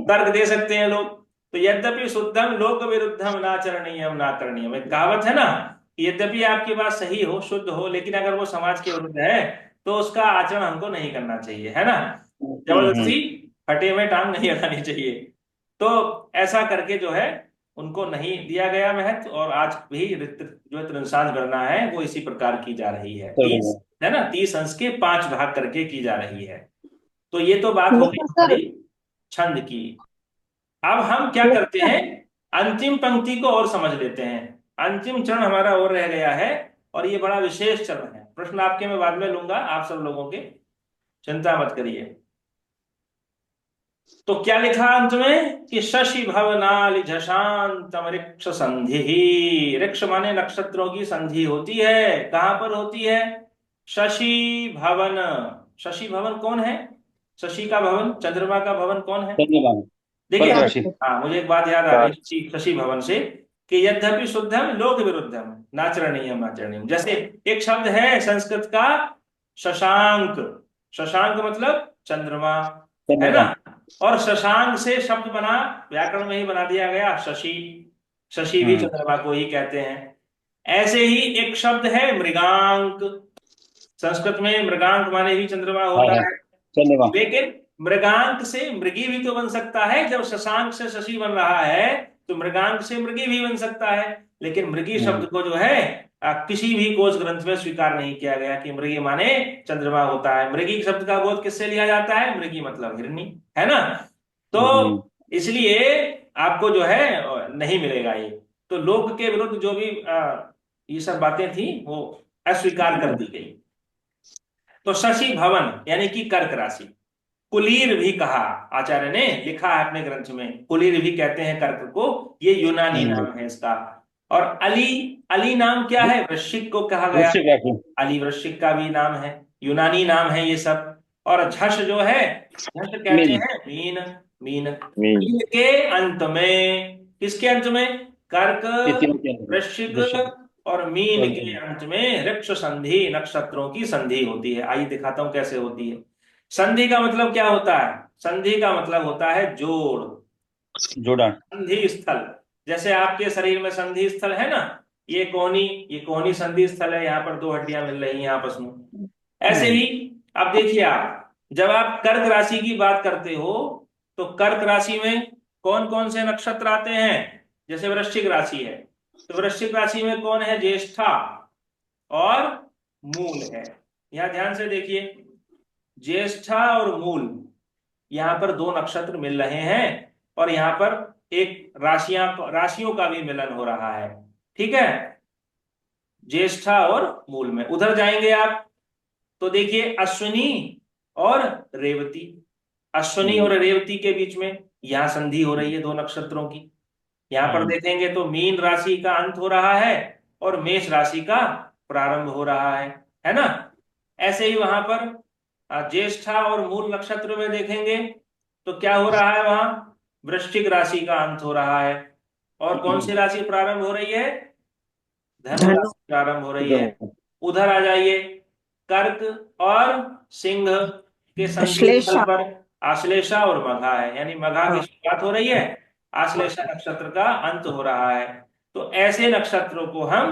तर्क दे सकते हैं लोग। तो यद्यपि शुद्धम लोक विरुद्धम नाचरणीयम ना करणीयम, एक कहावत है ना, यद्यपि आपकी बात सही हो, शुद्ध हो, लेकिन अगर वो समाज के विरुद्ध है तो उसका आचरण हमको नहीं करना चाहिए, है ना। जबरदस्ती फटे में टांग नहीं लगानी चाहिए। तो ऐसा करके जो है उनको नहीं दिया गया महत्व, और आज भी जो त्रिंशांश गणना है वो इसी प्रकार की जा रही है, 30, है ना, 30 अंश के 5 भाग करके की जा रही है। तो ये तो बात हो गई हमारी छंद की। अब हम क्या करते हैं, अंतिम पंक्ति को और समझ लेते हैं। अंतिम चरण हमारा और रह गया है, और ये बड़ा विशेष चरण है। प्रश्न आपके मैं बाद में लूंगा, आप सब लोगों के, चिंता मत करिए। तो क्या लिखा अंत में कि शशि भवनालि झशांतम ऋक्ष संधि। ऋक्ष माने नक्षत्रों की संधि होती है, कहां पर होती है? शशि भवन। शशि भवन कौन है? शशि का भवन, चंद्रमा का भवन कौन है? देखिए, हाँ, मुझे एक बात याद आ रही शशि भवन से, कि यद्यपि शुद्धम लोक विरुद्धम नाचरणीयम आचरणीयम। जैसे एक शब्द है संस्कृत का शशांक, शशांक मतलब चंद्रमा, है ना, और शशांक से शब्द बना, व्याकरण में ही बना दिया गया शशि। शशि भी चंद्रमा को ही कहते हैं। ऐसे ही एक शब्द है मृगांक, संस्कृत में मृगांक माने भी चंद्रमा होता है, लेकिन मृगांक से मृगी भी तो बन सकता है। जब शशांक से शशि बन रहा है तो मृगांक से मृगी भी बन सकता है। लेकिन मृगी शब्द को जो है किसी भी कोश ग्रंथ में स्वीकार नहीं किया गया कि मृगी माने चंद्रमा होता है। मृगी शब्द का बोध किससे लिया जाता है? मृगी मतलब हिरनी, है ना? तो इसलिए आपको जो है नहीं मिलेगा ये। तो लोक के विरुद्ध जो भी ये सब बातें थी वो अस्वीकार कर दी गई। तो शशि भवन यानी कि कर्क राशि, कुलीर भी कहा, आचार्य ने लिखा है अपने ग्रंथ में, कुलीर भी कहते हैं कर्क को, ये यूनानी नाम है इसका। और अली, अली नाम क्या है? वृश्चिक को कहा गया, वृश्चिक राशि। अली वृश्चिक का भी नाम है, यूनानी नाम है ये सब। और झष जो है, झष कहते मीन। हैं मीन, मीन। मीन। मीन के अंत में, किसके अंत में? कर्क, ये तीनों के अंदर वृश्चिक वृश्चिक। और मीन के अंत में ऋक्ष संधि, नक्षत्रों की संधि होती है। आइए दिखाता हूं कैसे होती है। संधि का मतलब क्या होता है? संधि का मतलब होता है जोड़, जोड़ा। संधि स्थल। जैसे आपके शरीर में संधि स्थल है ना, ये कोहनी संधि स्थल है, यहाँ पर दो हड्डियां मिल रही हैं आपस में। ऐसे ही अब देखिए, आप जब आप कर्क राशि की बात करते हो तो कर्क राशि में कौन कौन से नक्षत्र आते हैं? जैसे वृश्चिक राशि है तो वृश्चिक राशि में कौन है? ज्येष्ठा और मूल है। यहां ध्यान से देखिए, ज्येष्ठा और मूल, यहां पर दो नक्षत्र मिल रहे हैं और यहां पर एक राशियों का भी मिलन हो रहा है। ठीक है, ज्येष्ठा और मूल में। उधर जाएंगे आप तो देखिए अश्विनी और रेवती, अश्विनी और रेवती के बीच में यहां संधि हो रही है दो नक्षत्रों की। यहां पर देखेंगे तो मीन राशि का अंत हो रहा है और मेष राशि का प्रारंभ हो रहा है ना? ऐसे ही वहां पर ज्येष्ठा और मूल नक्षत्र में देखेंगे तो क्या हो रहा है? वहां वृश्चिक राशि का अंत हो रहा है। और कौन सी राशि प्रारंभ हो रही है? धनु धनु। राशि प्रारंभ हो रही है। उधर आ जाइए, कर्क और सिंह के संधि स्थल श्लेषा। पर आश्लेषा और मघा है, यानी मघा की हाँ। शुरुआत हो रही है, आश्लेषा नक्षत्र का अंत हो रहा है। तो ऐसे नक्षत्रों को हम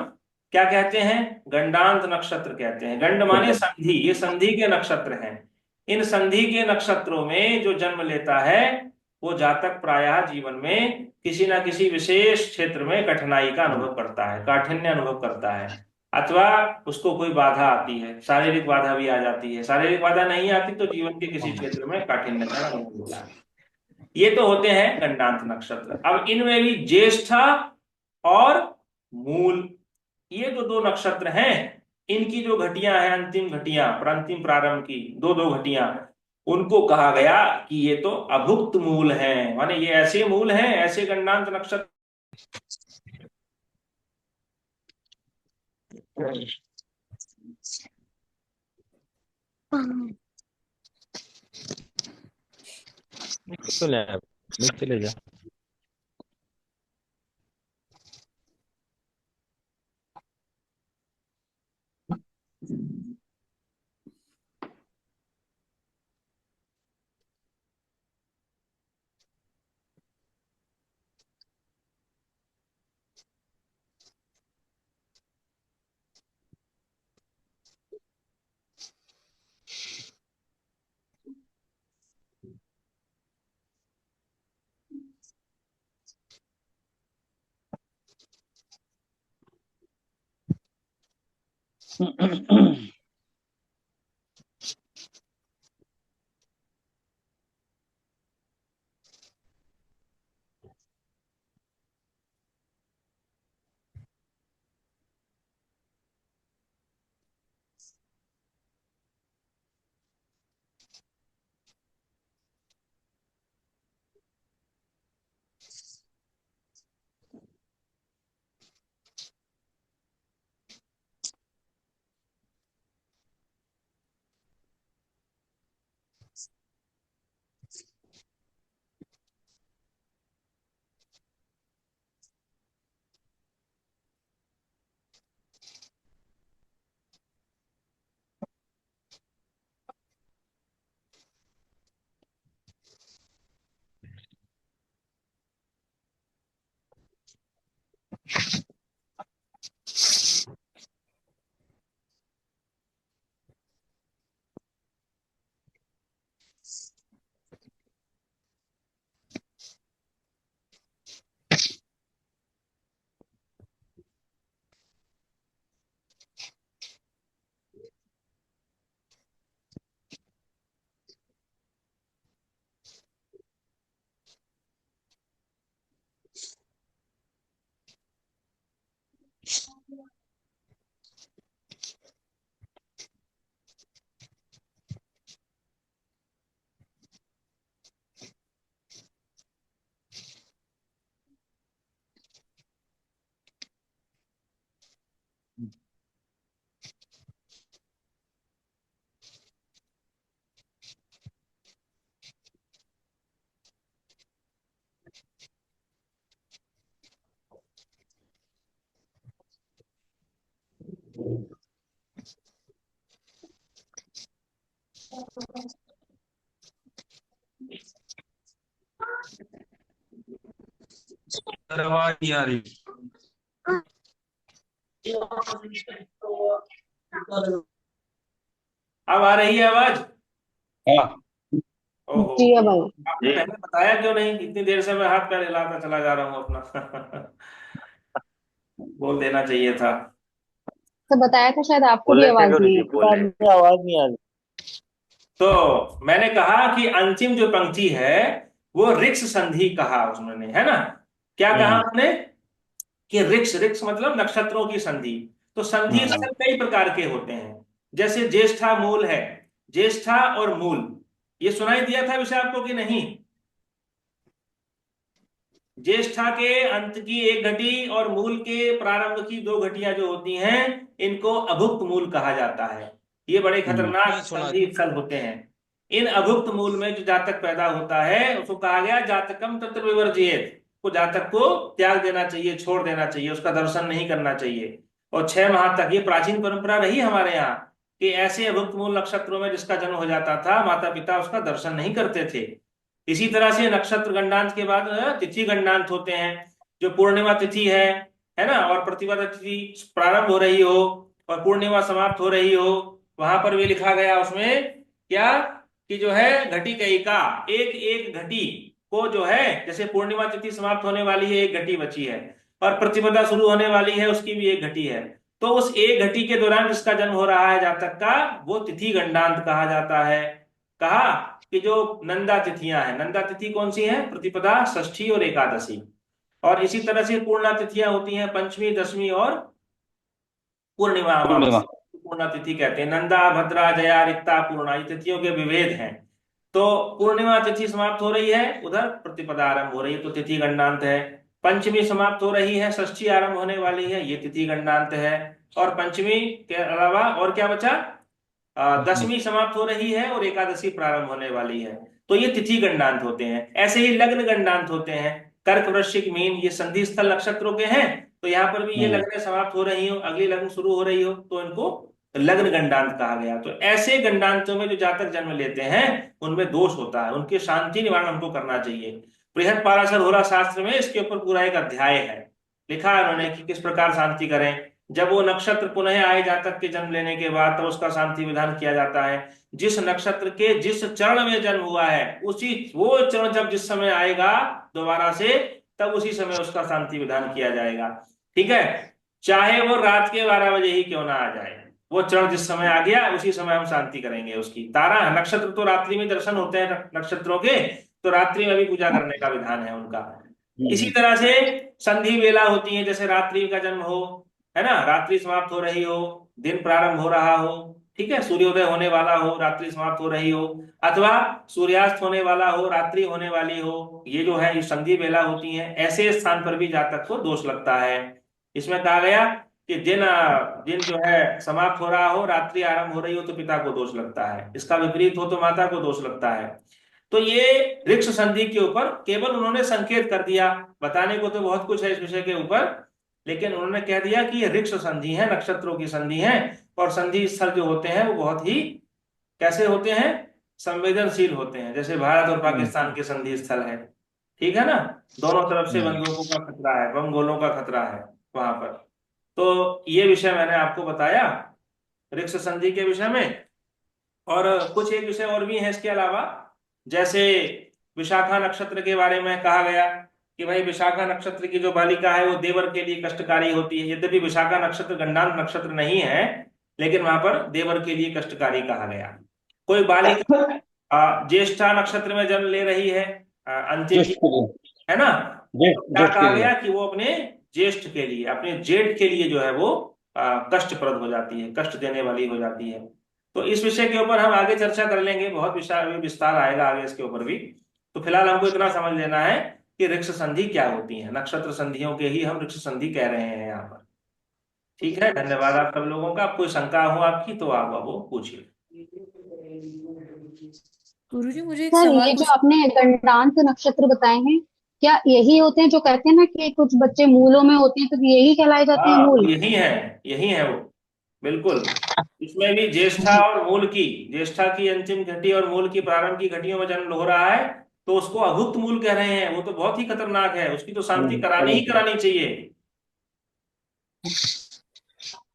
क्या कहते हैं? गंडांत नक्षत्र कहते हैं। गंड माने संधि, ये संधि के नक्षत्र हैं। इन संधि के नक्षत्रों में जो जन्म लेता है वो जातक प्रायः जीवन में किसी ना किसी विशेष क्षेत्र में कठिनाई का अनुभव करता है, काठिन्य अनुभव करता है, अथवा उसको कोई बाधा आती है, शारीरिक बाधा भी आ जाती है। शारीरिक बाधा नहीं आती तो जीवन के किसी क्षेत्र में काठिन्य का अनुभव होता है। ये तो होते हैं गंडांत नक्षत्र। अब इनमें भी ज्येष्ठा और मूल, ये जो दो नक्षत्र हैं, इनकी जो घटियां हैं, अंतिम घटियां, अंतिम प्रारंभ की दो दो घटियां, उनको कहा गया कि ये तो अभुक्त मूल हैं, माने ये ऐसे मूल हैं, ऐसे गंडांत नक्षत्र। चले चले जा। आवाज नहीं आ रही। अब आ रही है आवाज? हाँ ओहो, जी अब आई। आपने पहले बताया क्यों नहीं? इतनी देर से मैं हाथ पैर हिलाता चला जा रहा हूँ अपना। बोल देना चाहिए था। तो बताया था, शायद आपको भी बोले थे आवाज क्यों नहीं नहीं आ थी? बोले आवाज नहीं आ रही। तो मैंने कहा कि अंतिम जो पंक्ति है वो ऋक्ष संधि कहा उन्होंने, है ना? क्या कहा उन्होंने? कि ऋक्ष, ऋक्ष मतलब नक्षत्रों की संधि। तो संधि स्थल कई प्रकार के होते हैं। जैसे ज्येष्ठा मूल है, ज्येष्ठा और मूल, ये सुनाई दिया था विषय आपको कि नहीं? ज्येष्ठा के अंत की एक घटी और मूल के प्रारंभ की दो घटियां जो होती हैं, इनको अभुक्त मूल कहा जाता है। ये बड़े खतरनाक संधि स्थल होते हैं। इन अभुक्त मूल में जो जातक पैदा होता है उसको कहा गया जातकम तत्र विवर्जियेत, को जातक को त्याग देना चाहिए, छोड़ देना चाहिए, उसका दर्शन नहीं करना चाहिए। और 6 माह तक, ये प्राचीन परंपरा रही हमारे यहाँ, कि ऐसे अभुक्त मूल नक्षत्रों में जिसका जन्म हो जाता था, माता पिता उसका दर्शन नहीं करते थे। इसी तरह से नक्षत्र गंडांत के बाद तिथि गंडांत होते हैं। जो पूर्णिमा तिथि है ना, और प्रतिपदा तिथि प्रारंभ हो रही हो और पूर्णिमा समाप्त हो रही हो, वहां पर भी लिखा गया उसमें क्या, कि जो है घटी कई का, एक एक घटी को जो है, जैसे पूर्णिमा तिथि समाप्त होने वाली है, एक घटी बची है, और प्रतिपदा शुरू होने वाली है, उसकी भी एक घटी है। तो उस एक घटी के दौरान जिसका जन्म हो रहा है जातक का, वो तिथि गंडांत कहा जाता है। कहा कि जो नंदा तिथियां हैं, नंदा तिथि कौन सी है? प्रतिपदा, षष्ठी और एकादशी। और इसी तरह से पूर्णा तिथियां होती हैं, पंचमी, दशमी और पूर्णिमा अमावस्या, पूर्णा तिथि कहते हैं। नंदा, भद्रा, जया, रिक्ता, पूर्णा, ये तिथियों के विभेद हैं। तो पूर्णिमा तिथि समाप्त हो रही है, उधर प्रतिपदा आरंभ हो रही है, तो तिथि गंडांत है। पंचमी समाप्त हो रही है, षष्ठी आरंभ होने वाली है, ये तिथि गंडांत है। और पंचमी के अलावा और क्या बचा? दशमी समाप्त हो रही है और एकादशी प्रारंभ होने वाली है, तो ये तिथि गंडांत होते हैं। ऐसे ही लग्न गंडांत होते हैं। कर्क, वृश्चिक, मीन, ये संधि स्थल नक्षत्रों के हैं। तो यहाँ पर भी ये लग्न समाप्त हो रही हो, अगली लग्न शुरू हो रही हो, तो इनको लग्न गंडांत कहा गया। तो ऐसे गंडांतों में जो जातक जन्म लेते हैं उनमें दोष होता है, उनके शांति निवारण हमको करना चाहिए। बृहद पाराशर होरा शास्त्र में इसके ऊपर पूरा एक अध्याय है, लिखा है उन्होंने कि किस प्रकार शांति करें। जब वो नक्षत्र पुनः आए जातक के जन्म लेने के बाद, तब उसका शांति विधान किया जाता है। जिस नक्षत्र के जिस चरण में जन्म हुआ है, उसी वो चरण जब जिस समय आएगा दोबारा से, तब उसी समय उसका शांति विधान किया जाएगा। ठीक है, चाहे वो रात के 12 बजे ही क्यों ना आ जाए, वो चरण जिस समय आ गया उसी समय हम शांति करेंगे उसकी। तारा, नक्षत्र तो रात्रि में दर्शन होते हैं नक्षत्रों के, तो रात्रि में भी पूजा करने का विधान है उनका। इसी तरह से संधि वेला होती है, जैसे रात्रि का जन्म हो, है ना, रात्रि समाप्त हो रही हो, दिन प्रारंभ हो रहा हो, ठीक है, सूर्योदय होने वाला हो, रात्रि समाप्त हो रही हो, अथवा सूर्यास्त होने वाला हो, रात्रि होने वाली हो, ये जो है ये संधि वेला होती है। ऐसे स्थान पर भी जातक को दोष लगता है। इसमें कहा गया कि दिन दिन जो है समाप्त हो रहा हो, रात्रि आरंभ हो रही हो, तो पिता को दोष लगता है, इसका विपरीत हो तो माता को दोष लगता है। तो ये ऋक्ष संधि के ऊपर केवल उन्होंने संकेत कर दिया, बताने को तो बहुत कुछ है इस विषय के ऊपर, लेकिन उन्होंने कह दिया कि ये ऋक्ष संधि है, नक्षत्रों की संधि है। और संधि स्थल जो होते हैं वो बहुत ही कैसे होते हैं? संवेदनशील होते हैं, जैसे भारत और पाकिस्तान के संधि स्थल है। ठीक है ना, दोनों तरफ से बंदूकों का खतरा है, बम गोलों का खतरा है वहां पर। तो ये विषय मैंने आपको बताया ऋक्ष संधि के विषय में। और कुछ एक विषय और भी है इसके अलावा, जैसे विशाखा नक्षत्र के बारे में कहा गया कि भाई विशाखा नक्षत्र की जो बालिका है वो देवर के लिए कष्टकारी होती है। यद्यपि विशाखा नक्षत्र गंडांत नक्षत्र नहीं है, लेकिन वहां पर देवर के लिए कष्टकारी कहा गया। कोई बालिका ज्येष्ठा नक्षत्र में जन्म ले रही है, अंतिम की, है ना, तो क्या कहा गया कि वो अपने ज्येष्ठ के लिए, अपने जेठ के लिए जो है वो कष्टप्रद हो जाती है, कष्ट देने वाली हो जाती है। तो इस विषय के ऊपर हम आगे चर्चा कर लेंगे, बहुत विस्तार आएगा आगे इसके ऊपर भी। तो फिलहाल हमको इतना समझ लेना है कि ऋक्ष संधि क्या होती है, नक्षत्र संधियों के ही हम ऋक्ष संधि कह रहे हैं यहाँ पर। ठीक है, धन्यवाद आप सब लोगों का। कोई शंका हो आपकी तो आप वो पूछिए। गुरुजी मुझे एक सर, सवाल ये जो आपने गंडांत नक्षत्र बताए हैं, क्या यही होते हैं जो कहते हैं ना कि कुछ बच्चे मूलों में होते हैं, तो यही कहलाए जाते हैं हाँ, मूल? यही है वो। बिल्कुल। इसमें भी ज्येष्ठा और मूल की, ज्येष्ठा की अंतिम घटी और मूल की प्रारंभ की घटियों में जन्म हो रहा है, तो उसको अभुक्त मूल कह रहे हैं। वो तो बहुत ही खतरनाक है, उसकी तो शांति करानी ही करानी चाहिए।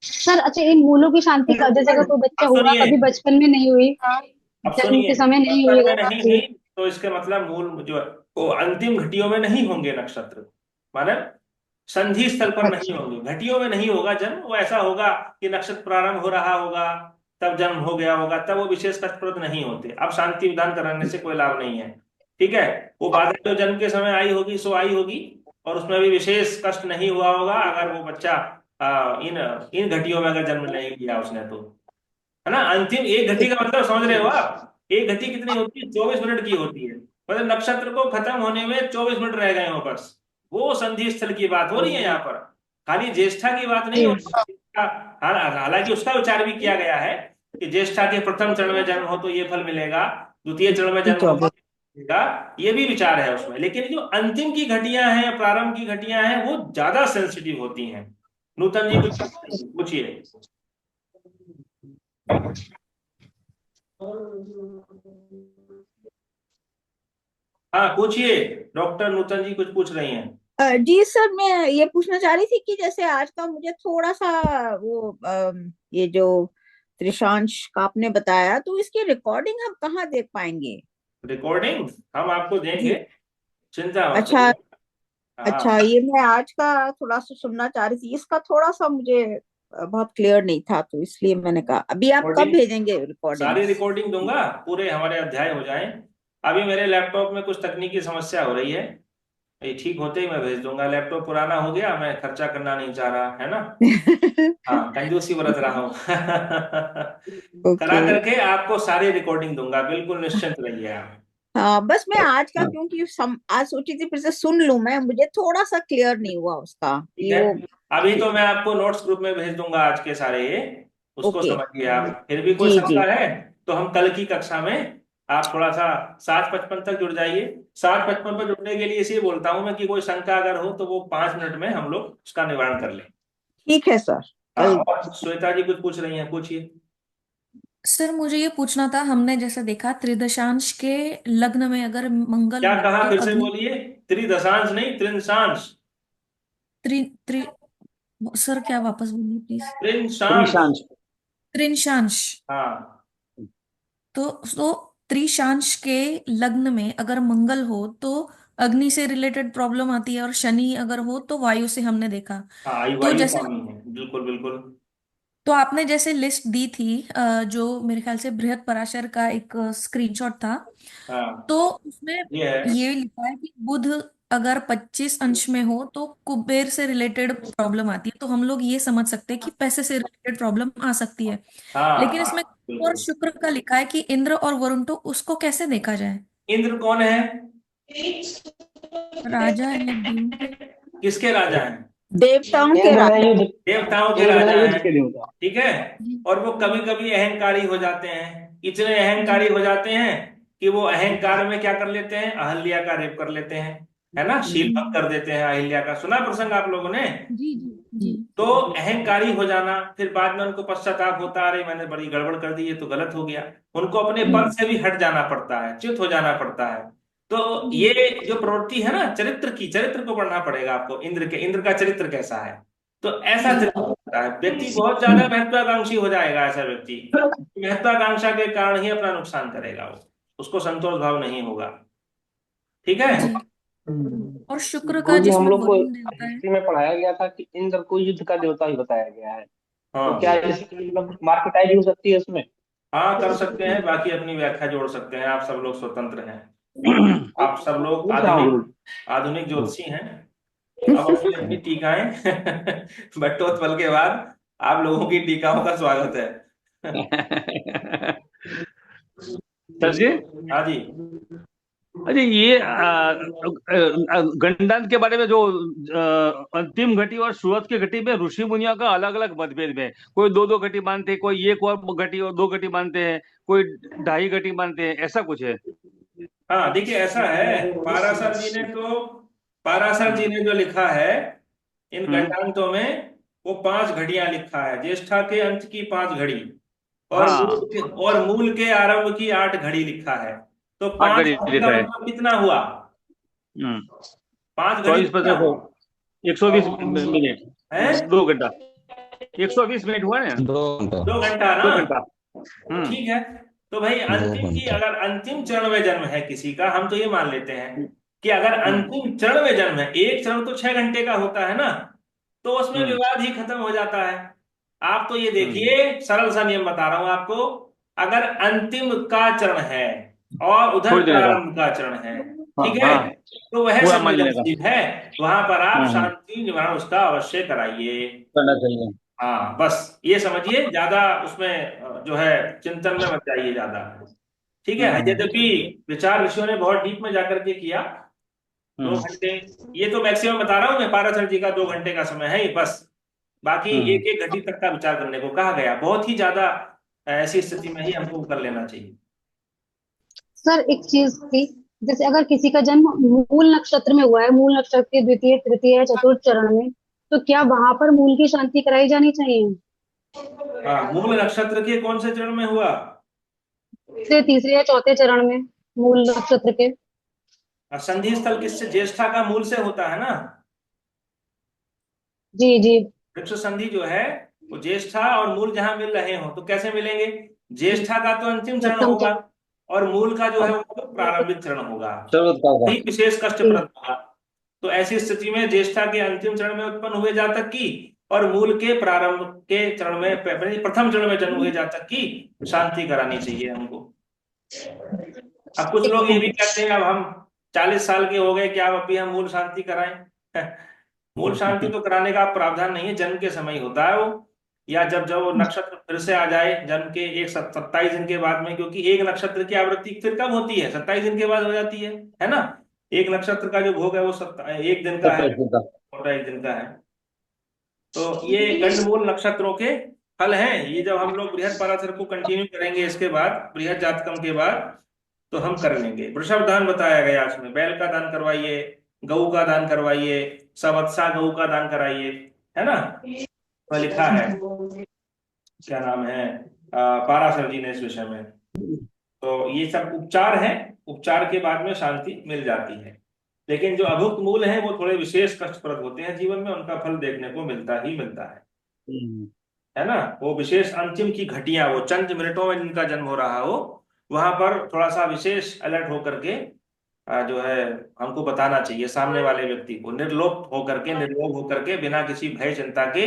सर अच्छा, इन मूलों की शांति का जैसे अगर कोई बच्चा अब हुआ सुनिए, कभी बचपन में नहीं हुई, अब जन्म सुनिए, के समय नहीं हुई बचपन में अगर, नहीं जी हुई तो इसके मतलब मूल जो है वो अंतिम घटियों में नहीं होंगे नक्षत्र, माने संधि स्थल पर नहीं अच्छा होंगे, घटियों में नहीं होगा जन्म। वो ऐसा होगा कि नक्षत्र प्रारंभ हो रहा होगा तब जन्म हो गया होगा, तब वो विशेष कष्टप्रद नहीं होते। अब शांति विधान कराने से कोई लाभ नहीं है, ठीक है। वो बाधा जो जन्म के समय आई होगी सो आई होगी, और उसमें भी विशेष कष्ट नहीं हुआ होगा अगर वो बच्चा इन इन घटियों में अगर जन्म नहीं लिया उसने तो, है ना। अंतिम एक घटी का मतलब समझ रहे हो आप? एक घटी कितनी होती है? 24 मिनट की होती है। मतलब नक्षत्र को खत्म होने में 24 मिनट रह गए हो बस, वो संधि स्थल की बात हो रही है यहाँ पर। खाली ज्येष्ठा की बात नहीं हो जी रही। हालांकि उसका विचार भी किया गया है कि ज्येष्ठा के प्रथम चरण में जन्म हो तो ये फल मिलेगा, द्वितीय चरण में जन्म हो तो ये मिलेगा, ये भी विचार है उसमें। लेकिन जो अंतिम की घटियां हैं, प्रारंभ की घटियां हैं, वो ज्यादा सेंसिटिव होती हैं। नूतन जी कुछ पूछिए। हाँ पूछिए, डॉक्टर नूतन जी कुछ पूछ रही हैं। जी सर, मैं ये पूछना चाह रही थी कि जैसे आज का मुझे थोड़ा सा वो ये जो त्रिशांश का आपने बताया, तो इसकी रिकॉर्डिंग हम कहाँ देख पाएंगे? रिकॉर्डिंग हम आपको देंगे, जी। चिंता मत अच्छा। करिए। अच्छा, हाँ, ये मैं आज का थोड़ा सा सुनना चाह रही थी, इसका थोड़ा सा मुझे बहुत क्लियर नहीं था, तो इसलिए मैंने कहा अभी आप कब रिकॉर्डिंग, भेजेंगे सारी रिकॉर्डिंग्स? रिकॉर्डिंग दूंगा, पूरे हमारे अध्याय हो जाएं। अभी मेरे लैपटॉप में कुछ तकनीकी समस्या हो रही है, ये ठीक होते ही मैं भेज दूंगा। लैपटॉप पुराना हो गया, मैं खर्चा करना नहीं चाह रहा, है ना। हाँ, कंजूसी बरत रहा हूँ। करा ओके। करके आपको सारी रिकॉर्डिंग दूंगा, बिल्कुल निश्चिंत रहिए आप। हाँ, बस मैं आज का क्योंकि आज सोची थी फिर से सुन लूं, मैं मुझे थोड़ा सा क्लियर नहीं हुआ उसका ठीक कि है, वो। अभी जी। तो मैं आपको नोट्स ग्रुप में भेज दूंगा आज के सारे ये, उसको ओके। समझिए आप। फिर भी कोई जी शंका जी। है तो हम कल की कक्षा में, आप थोड़ा सा 7:55 तक जुड़ जाइए। 7:55 पर जुड़ने के लिए इसे बोलता हूं मैं कि कोई शंका अगर हो तो वो 5 मिनट में हम लोग उसका निवारण कर लें। ठीक है सर। हाँ, कल। और श्वेता जी कुछ पूछ रही हैं, पूछिए। सर मुझे ये पूछना था, हमने जैसे देखा त्रिदशांश के लग्न में अगर मंगल क्या हो कहा, तो फिर से अग्नि। बोलिए। त्रिदशांश नहीं, त्रिंशांश। त्रि त्रि सर क्या वापस बोलिए प्लीज। त्रिंशांश। त्रिशांश। त्रिंशांश। हाँ तो त्रिशांश के लग्न में अगर मंगल हो तो अग्नि से रिलेटेड प्रॉब्लम आती है, और शनि अगर हो तो वायु से, हमने देखा। हाँ, आई तो वायु जैसे, स्वामी है, बिल्कुल बिल्कुल। तो आपने जैसे लिस्ट दी थी, जो मेरे ख्याल से बृहद पराशर का एक स्क्रीनशॉट था, हाँ, तो उसमें ये है। ये लिखा है कि बुध अगर 25 अंश में हो तो कुबेर से रिलेटेड प्रॉब्लम आती है, तो हम लोग ये समझ सकते हैं कि पैसे से रिलेटेड प्रॉब्लम आ सकती है। हाँ लेकिन हाँ, इसमें और बिल्कुल। शुक्र का लिखा है कि इंद्र और वरुण, तो उसको कैसे देखा जाए? इंद्र कौन है? राजा है देव के। किसके राजा हैं? देवताओं के इंद्र है राजा। युद्ध, देवताओं के इंद्र राजा है युद्ध हैं, के देवता। ठीक है। जी और वो कभी कभी अहंकारी हो जाते हैं, इतने अहंकारी हो जाते हैं कि वो अहंकार में क्या कर लेते हैं, अहल्या का रेप कर लेते हैं, है ना। शील भंग कर देते हैं अहिल्या का, सुना प्रसंग आप लोगों ने। जी जी जी। तो अहंकारी हो जाना, फिर बाद में उनको पश्चाताप होता, अरे मैंने बड़ी गड़बड़ कर दी, ये तो गलत हो गया। उनको अपने पद से भी हट जाना पड़ता है, च्युत हो जाना पड़ता है। तो जी ये जो प्रवृत्ति है ना चरित्र की, चरित्र को पढ़ना पड़ेगा आपको, इंद्र के, इंद्र का चरित्र कैसा है। तो ऐसा जी चरित्र होता है, व्यक्ति बहुत ज्यादा महत्वाकांक्षी हो जाएगा ऐसा व्यक्ति। महत्वाकांक्षा के कारण ही अपना नुकसान करेगा वो, उसको संतोष भाव नहीं होगा, ठीक है। जी। और शुक्र का गुरु जी, हम जिसमें लोग को वरुण देवता है। हिस्ट्री में पढ़ाया गया था कि इंद्र को युद्ध का देवता ही बताया गया है। तो क्या हाँ इसकी मतलब मार्केटाइज हो सकती है इसमें? हाँ, कर सकते हैं, बाकी अपनी व्याख्या जोड़ सकते हैं, आप सब लोग स्वतंत्र हैं। आप सब लोग पूछ रहा हूँ आधुनिक, गुरु आधुनिक ज्योतिषी हैं। अब अपनी अपनी टीकाएं। बट्टोत्पल के बाद आप लोगों की टीकाओं का स्वागत है। सर जी, हाँ जी। अरे ये गणित के बारे में जो अंतिम घटी और शुरुआत की घटी में ऋषि मुनियों का अलग अलग मतभेद में है। कोई दो दो घटी मानते हैं, कोई एक और घटी और दो घटी मानते हैं, कोई ढाई घटी मानते हैं, ऐसा कुछ है। हाँ देखिए, ऐसा है, पाराशर जी ने तो, पाराशर जी ने जो लिखा है इन हम्म गणितांकों में, वो 5 घड़ियां लिखा है, ज्येष्ठा के अंत की 5 घड़ी और हाँ। मूल के आरंभ की 8 घड़ी लिखा है। तो 8 5 घड़ी घड़ी लिखा का है। मतलब कितना हुआ? 5 घड़ी 24 कितना 120 मिनट, है? 2 घंटा, 120 मिनट हुआ ना, 2 घंटा ना? 2 घंटा। ठीक है। तो भाई अंतिम की अगर अंतिम चरण में जन्म है किसी का, हम तो ये मान लेते हैं कि अगर अंतिम चरण में जन्म है, एक चरण तो 6 घंटे का होता है ना, तो उसमें विवाद ही खत्म हो जाता है। आप तो ये देखिए, सरल सा नियम बता रहा हूं आपको, अगर अंतिम का चरण है और उधर छोड़ देने का। प्रारंभ का चरण है, हाँ ठीक है, हाँ, तो वह पूरा मान लेने का संवेदनशील है, वहां पर आप हाँ, शांति निवारण उसका अवश्य कराइए। करना चाहिए। हाँ, बस ये समझिए, ज्यादा उसमें जो है चिंतन में मत जाइए ज्यादा। ठीक है, यद्यपि विचार ऋषियों ने बहुत डीप में जाकर के किया। 2 घंटे, ये तो मैक्सिमम बता रहा हूं मैं, पाराशर जी का 2 घंटे का समय है ये बस। बाकी एक एक घंटी तक का विचार करने को कहा गया, बहुत ही ज्यादा ऐसी स्थिति में ही हमको कर लेना चाहिए। सर एक चीज थी, जैसे अगर किसी का जन्म मूल नक्षत्र में हुआ है, मूल नक्षत्र के द्वितीय तृतीय या चतुर्थ चरण में, तो क्या वहां पर मूल की शांति कराई जानी चाहिए? हाँ, मूल नक्षत्र के कौन से चरण में हुआ? से तीसरे या चौथे चरण में मूल नक्षत्र के। संधि स्थल किससे? ज्येष्ठा का मूल से होता है ना। जी जी। वृक्ष संधि जो है वो ज्येष्ठा और मूल जहां मिल रहे हो, तो कैसे मिलेंगे? ज्येष्ठा का तो अंतिम चरण प्रथम होगा और मूल का जो है वो तो प्रारंभिक चरण होगा, वही विशेष जी। कष्टप्रद होगा। तो ऐसी स्थिति में ज्येष्ठा के अंतिम चरण में उत्पन्न हुए जातक की और मूल के प्रारंभ के चरण में, प्रथम चरण में जन्म हुए जातक की शांति करानी चाहिए हमको। अब कुछ लोग ये भी कहते हैं, अब हम 40 साल के हो गए, क्या अब अभी हम मूल शांति कराएं? मूल शांति तो कराने का प्रावधान नहीं है, जन्म के समय ही होता है वो, या जब जब वो नक्षत्र फिर से आ जाए जन्म के 27 दिन के बाद में, क्योंकि एक नक्षत्र की आवृत्ति फिर कब होती है? 27 दिन के बाद हो जाती है ना। एक नक्षत्र का जो भोग है वो 1 दिन का है और 1 दिन का है। तो ये कंडमूल नक्षत्रों के फल हैं। ये जब हम लोग बृहद पाराशर को कंटिन्यू करेंगे इसके बाद, बृहद जातकम के बाद, तो हम कर लेंगे। वृषभ दान बताया गया उसमें, बैल का दान करवाइए, गऊ का दान करवाइए, सवत्सा गऊ का दान कराइए, है ना, तो लिखा है, क्या नाम है, पाराशर जी ने इस विषय में। तो ये सब उपचार हैं, उपचार के बाद में शांति मिल जाती है। लेकिन जो अभुक्त मूल हैं वो थोड़े विशेष कष्टप्रद होते हैं जीवन में, उनका फल देखने को मिलता ही मिलता है ना। वो विशेष अंतिम की घटिया, वो चंद मिनटों में जिनका जन्म हो रहा हो, वहां पर थोड़ा सा विशेष अलर्ट होकर के जो है हमको बताना चाहिए सामने वाले व्यक्ति को, निर्लोप होकर के, निर्लोभ होकर के, बिना किसी भय चिंता के,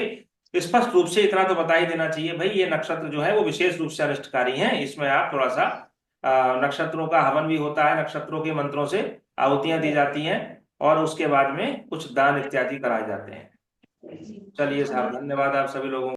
स्पष्ट रूप से इतना तो बता ही देना चाहिए, भाई ये नक्षत्र जो है वो विशेष रूप से अनिष्टकारी है, इसमें आप थोड़ा सा नक्षत्रों का हवन भी होता है, नक्षत्रों के मंत्रों से आहुतियां दी जाती हैं और उसके बाद में कुछ दान इत्यादि कराए जाते हैं। चलिए साहब, धन्यवाद आप सभी लोगों